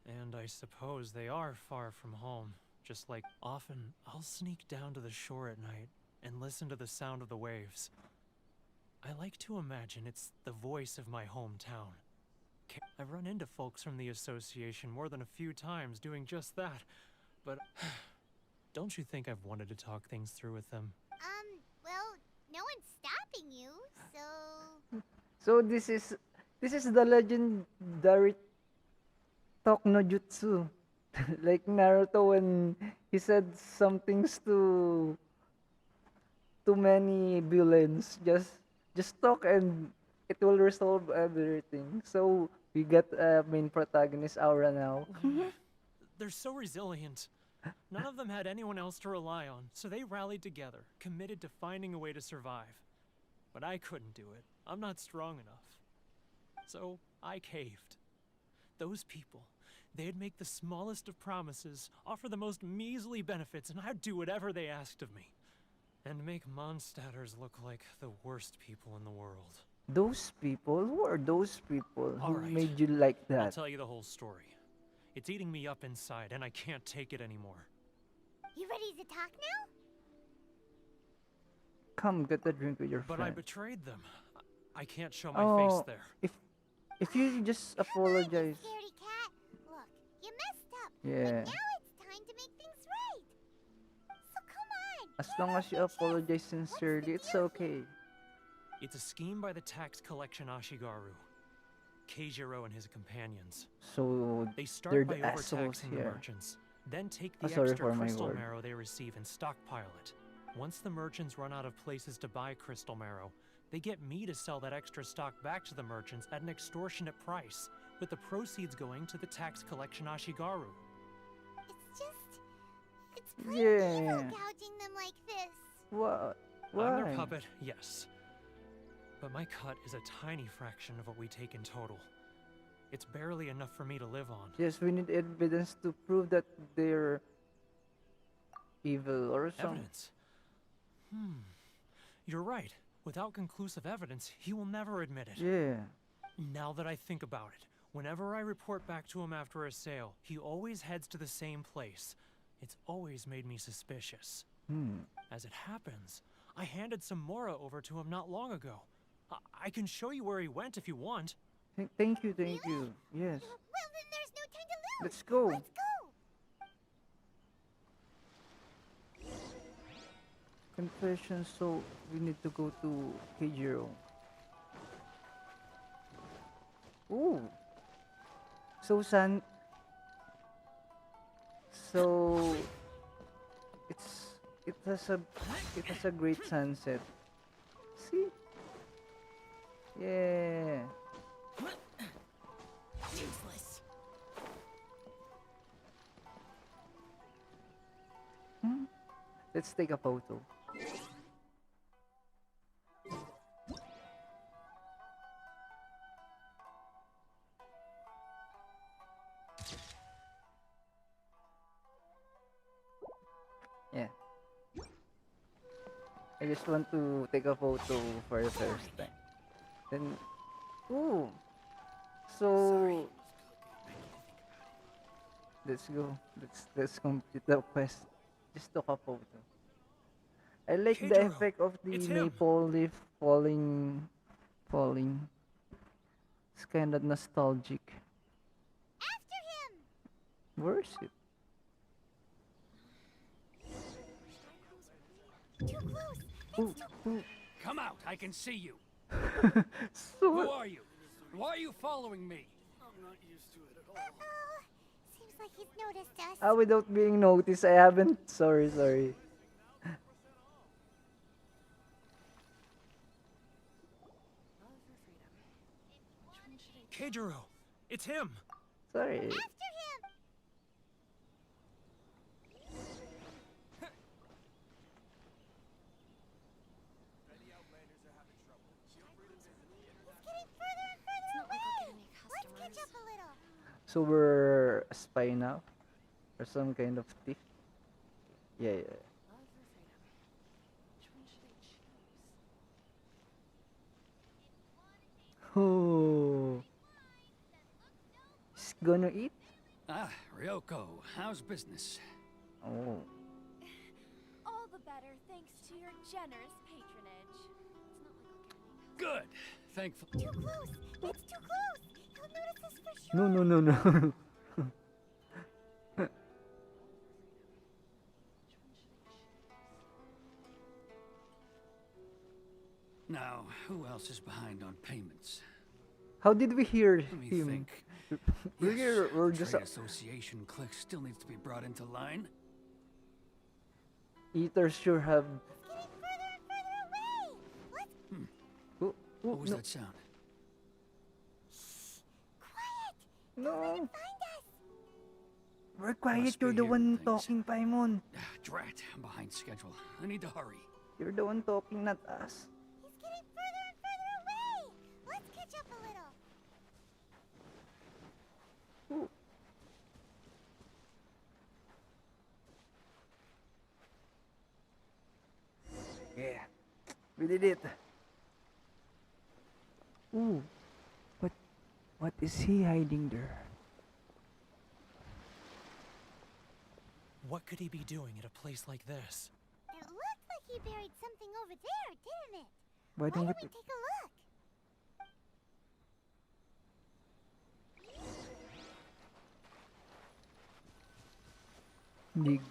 And I suppose they are far from home. Just like often, I'll sneak down to the shore at night and listen to the sound of the waves. I like to imagine it's the voice of my hometown. I've run into folks from the association more than a few times doing just that, but don't you think I've wanted to talk things through with them? Well, no one's stopping you, so... So this is the legendary talk no jutsu. Like Naruto when he said some things to too many villains. Just talk and it will resolve everything. So we got a main protagonist aura now. They're so resilient. None of them had anyone else to rely on, so they rallied together, committed to finding a way to survive. But I couldn't do it. I'm not strong enough. So I caved. Those people, they'd make the smallest of promises, offer the most measly benefits, and I'd do whatever they asked of me. And make Mondstadters look like the worst people in the world. Those people? Who are those people who Alright. made you like I'll that? tell you the whole story. It's eating me up inside, and I can't take it anymore. You ready to talk now? Come, get a drink with your But I friend. betrayed them. I can't show my face Oh, there. if you just apologize. Scaredy cat. Look, you messed up. Yeah. But now it's time to make things right. So come on. As long as you apologize sincerely, it's okay. It's a scheme by the tax collection Ashigaru. Keijiro and his companions. So They start they're by the assholes overtaxing the here. merchants, then take Oh, the sorry extra for my crystal word. marrow they receive and stockpile it. Once the merchants run out of places to buy crystal marrow, they get me to sell that extra stock back to the merchants at an extortionate price, with the proceeds going to the tax collection Ashigaru. It's plain Yeah. evil gouging them like this. What? I'm their Why? puppet, yes. But my cut is a tiny fraction of what we take in total. It's barely enough for me to live on. Yes, we need evidence to prove that they're evil or something. Evidence? You're right. Without conclusive evidence, he will never admit it. Yeah. Now that I think about it, whenever I report back to him after a sale, he always heads to the same place. It's always made me suspicious. As it happens, I handed some Mora over to him not long ago. I can show you where he went if you want. Thank you, thank you. Yes. Well, then there's no time to lose. Let's go. Let's go. Confession, so we need to go to Keijiro. Ooh. So it has a great sunset. See? Yeah. Useless. Let's take a photo. Yeah. I just want to take a photo for the first time. Then, ooh. So, let's go. Let's complete the quest. Just took a photo. I like the Keijiro, effect of the it's him. maple leaf falling. It's kind of nostalgic. After him. Where is it? Too close. Ooh. Come out, I can see you. So Who are you? Why are you following me? I'm not used to it at all. Seems like he's noticed us. Without being noticed, I haven't. Sorry. Keijiro, it's him. Sorry. After him. Catch up a little. So we're a spy now? Or some kind of thief? Yeah. Oh. He's gonna eat? Ah, Ryoko, how's business? Oh. All the better thanks to your generous patronage. Good. Thankful. Too close. It's too close. He'll notice us for sure. No. Now, who else is behind on payments? How did we hear Let me him? think. We're just Trade Association clique still needs to be brought into line. eaters sure have What was no. that sound? No. We're quiet. Must You're be the hearing one things. talking, Paimon. Drat, I'm behind schedule. I need to hurry. You're the one talking, not us. He's getting further and further away. Let's catch up a little. Ooh. Yeah, we did it. Ooh, what is he hiding there? What could he be doing at a place like this? It looked like he buried something over there, didn't it? Why don't don't we we take a look? Dig.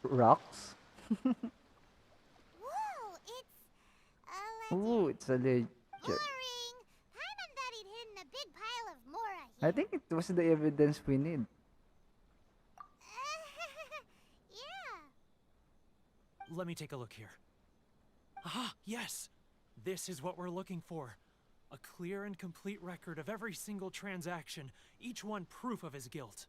Rocks? Whoa, it's a ledger. Ooh, it's a ledger. Boring. Paimon thought he'd hidden a big pile of Mora I here. think it was the evidence we need. Yeah. Let me take a look here. Ah, yes! This is what we're looking for. A clear and complete record of every single transaction, each one proof of his guilt.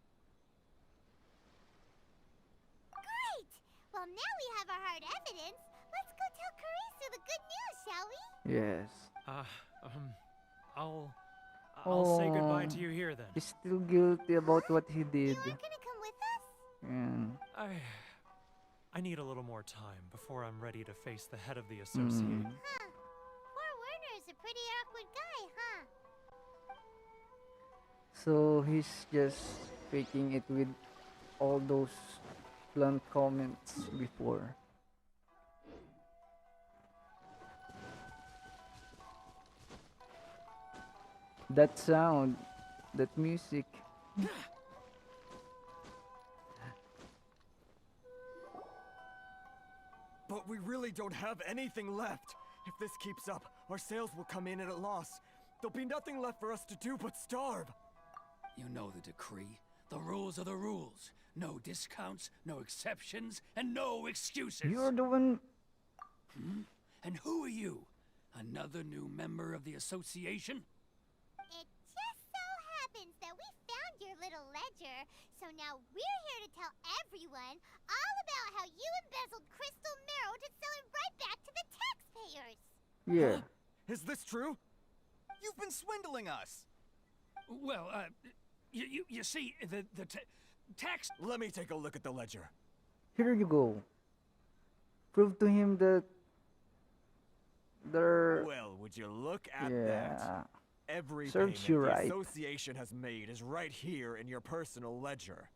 Great! Well, now we have our hard evidence. Let's go tell Karisu the good news, shall we? Yes. I'll say goodbye to you here then. He's still guilty about what he did. You aren't gonna come with us? Yeah. I need a little more time before I'm ready to face the head of the association. Huh. Poor Werner's a pretty awkward guy, huh? So he's just faking it with all those blunt comments before. That sound, that music. But we really don't have anything left. If this keeps up, our sales will come in at a loss. There'll be nothing left for us to do but starve. You know the decree. The rules are the rules. No discounts, no exceptions, and no excuses. You're the one. And who are you? Another new member of the association? It just so happens that we found your little ledger, so now we're here to tell everyone all about how you embezzled crystal marrow to sell it right back to the taxpayers. Yeah. Is this true? You've been swindling us. Well, you see, the tax... Let me take a look at the ledger. Here you go. Prove to him that they're... Well, would you look at Yeah. that? Every Serves payment you the right. association has made is right here in your personal ledger.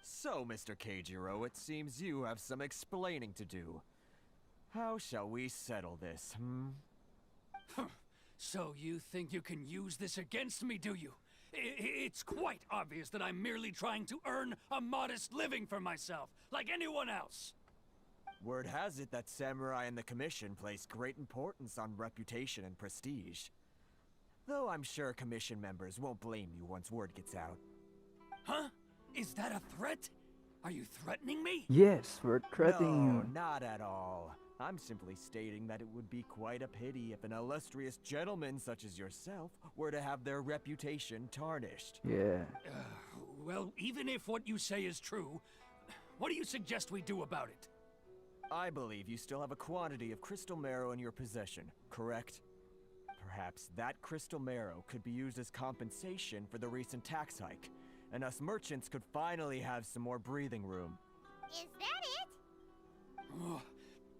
So, Mr. Keijiro, it seems you have some explaining to do. How shall we settle this, So you think you can use this against me, do you? It's quite obvious that I'm merely trying to earn a modest living for myself, like anyone else. Word has it that Samurai and the Commission place great importance on reputation and prestige. Though I'm sure Commission members won't blame you once word gets out. Huh? Is that a threat? Are you threatening me? Yes, we're threatening No, you. not at all. I'm simply stating that it would be quite a pity if an illustrious gentleman such as yourself were to have their reputation tarnished. Yeah. Well, even if what you say is true, what do you suggest we do about it? I believe you still have a quantity of crystal marrow in your possession, correct? Perhaps that crystal marrow could be used as compensation for the recent tax hike, and us merchants could finally have some more breathing room. Is that it? Oh,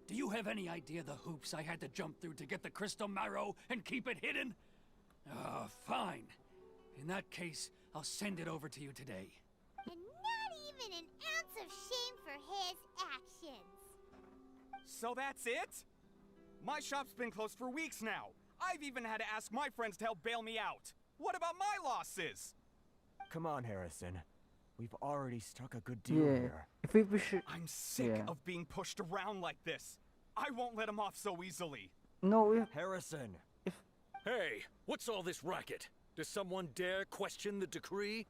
do you have any idea the hoops I had to jump through to get the crystal marrow and keep it hidden? Fine. In that case, I'll send it over to you today. And not even an ounce of shame for his actions. So that's it? My shop's been closed for weeks now. I've even had to ask my friends to help bail me out. What about my losses? Come on, Harrison. We've already struck a good deal Yeah. here. If we should... I'm sick Yeah. of being pushed around like this. I won't let him off so easily. No, if... Harrison! Hey, what's all this racket? Does someone dare question the decree?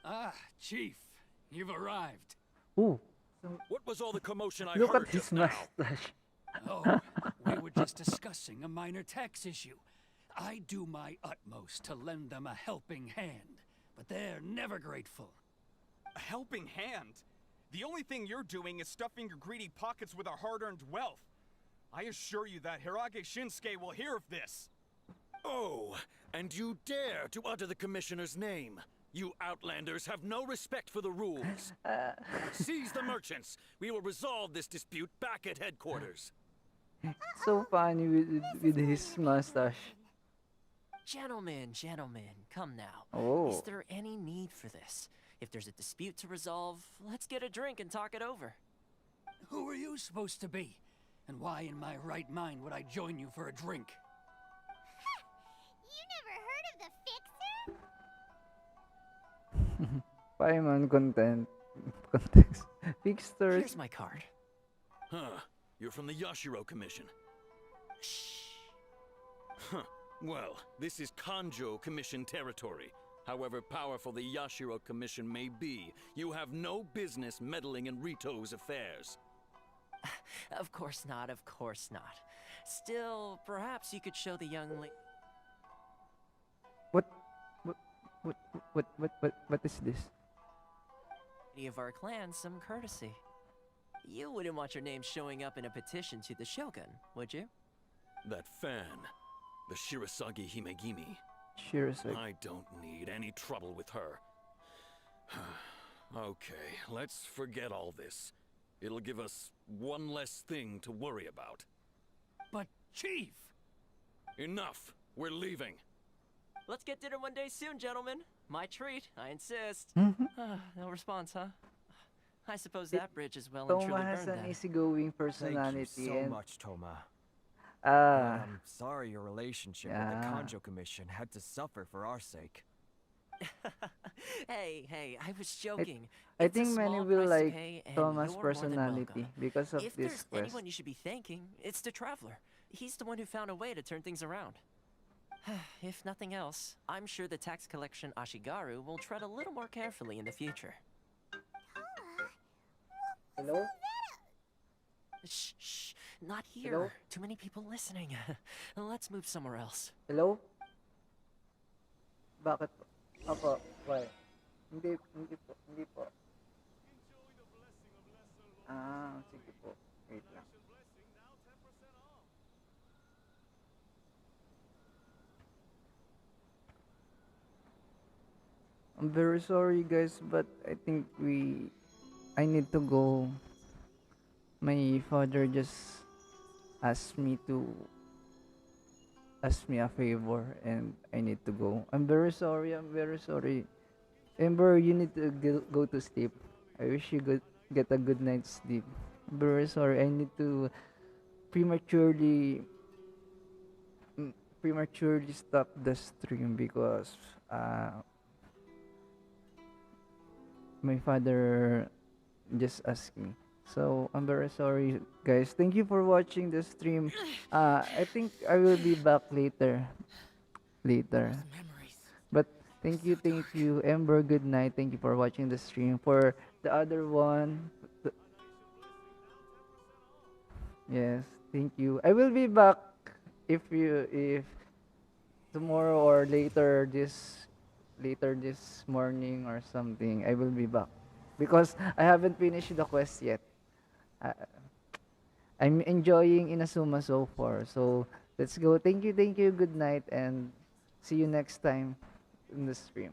Ah, Chief, you've arrived. Ooh. What was all the commotion I Look heard at his just now? mustache. Oh, we were just discussing a minor tax issue. I do my utmost to lend them a helping hand, but they're never grateful. A helping hand? The only thing you're doing is stuffing your greedy pockets with our hard-earned wealth. I assure you that Hirage Shinsuke will hear of this. Oh, and you dare to utter the commissioner's name. You outlanders have no respect for the rules. Seize the merchants. We will resolve this dispute back at headquarters. So funny with his mustache. Gentlemen, come now. Oh. Is there any need for this? If there's a dispute to resolve, let's get a drink and talk it over. Who are you supposed to be? And why in my right mind would I join you for a drink? You never heard of the Fixer? Paimon context. Fixtures. Here's my card. Huh. You're from the Yashiro Commission. Huh. Well, this is Kanjo Commission territory. However powerful the Yashiro Commission may be, you have no business meddling in Rito's affairs. Of course not, of course not. Still, perhaps you could show the young lady... What is this? of our clan some courtesy. You wouldn't want your name showing up in a petition to the Shogun, would you? That fan, the Shirasagi Himegimi. Shirasagi. I don't need any trouble with her. Okay, let's forget all this. It'll give us one less thing to worry about. But, Chief! Enough! We're leaving. Let's get dinner one day soon, gentlemen. My treat, I insist. No response, huh? I suppose that bridge is well and truly Toma has burned an then. easygoing personality. Thank you so and much, Toma. Ah. I'm sorry your relationship with the Kanjo Commission had to suffer for our sake. Hey, I was joking. I It's a think many small will price to like pay, and Thomas' you're more than personality welcome. because of if this there's quest. anyone you should be thanking, it's the Traveler. He's the one who found a way to turn things around. If nothing else, I'm sure the tax collection Ashigaru will tread a little more carefully in the future. Hello? Shh, not here. Hello? Too many people listening. Let's move somewhere else. Hello? Bakit po? Opo, why? Hindi po. Ah, sige po. Wait lang. I'm very sorry guys, but I think I need to go. My father just asked me a favor and I need to go. I'm very sorry. Ember, you need to go to sleep. I wish you get a good night's sleep. I'm very sorry. I need to prematurely stop the stream because my father just asked me. So I'm very sorry guys. Thank you for watching the stream. I think I will be back later. But thank you. Ember, good night. Thank you for watching the stream. For the other one, yes, thank you. I will be back if tomorrow or later this morning or something. I will be back because I haven't finished the quest yet. I'm enjoying Inazuma so far. So let's go. Thank you. Good night and see you next time in the stream.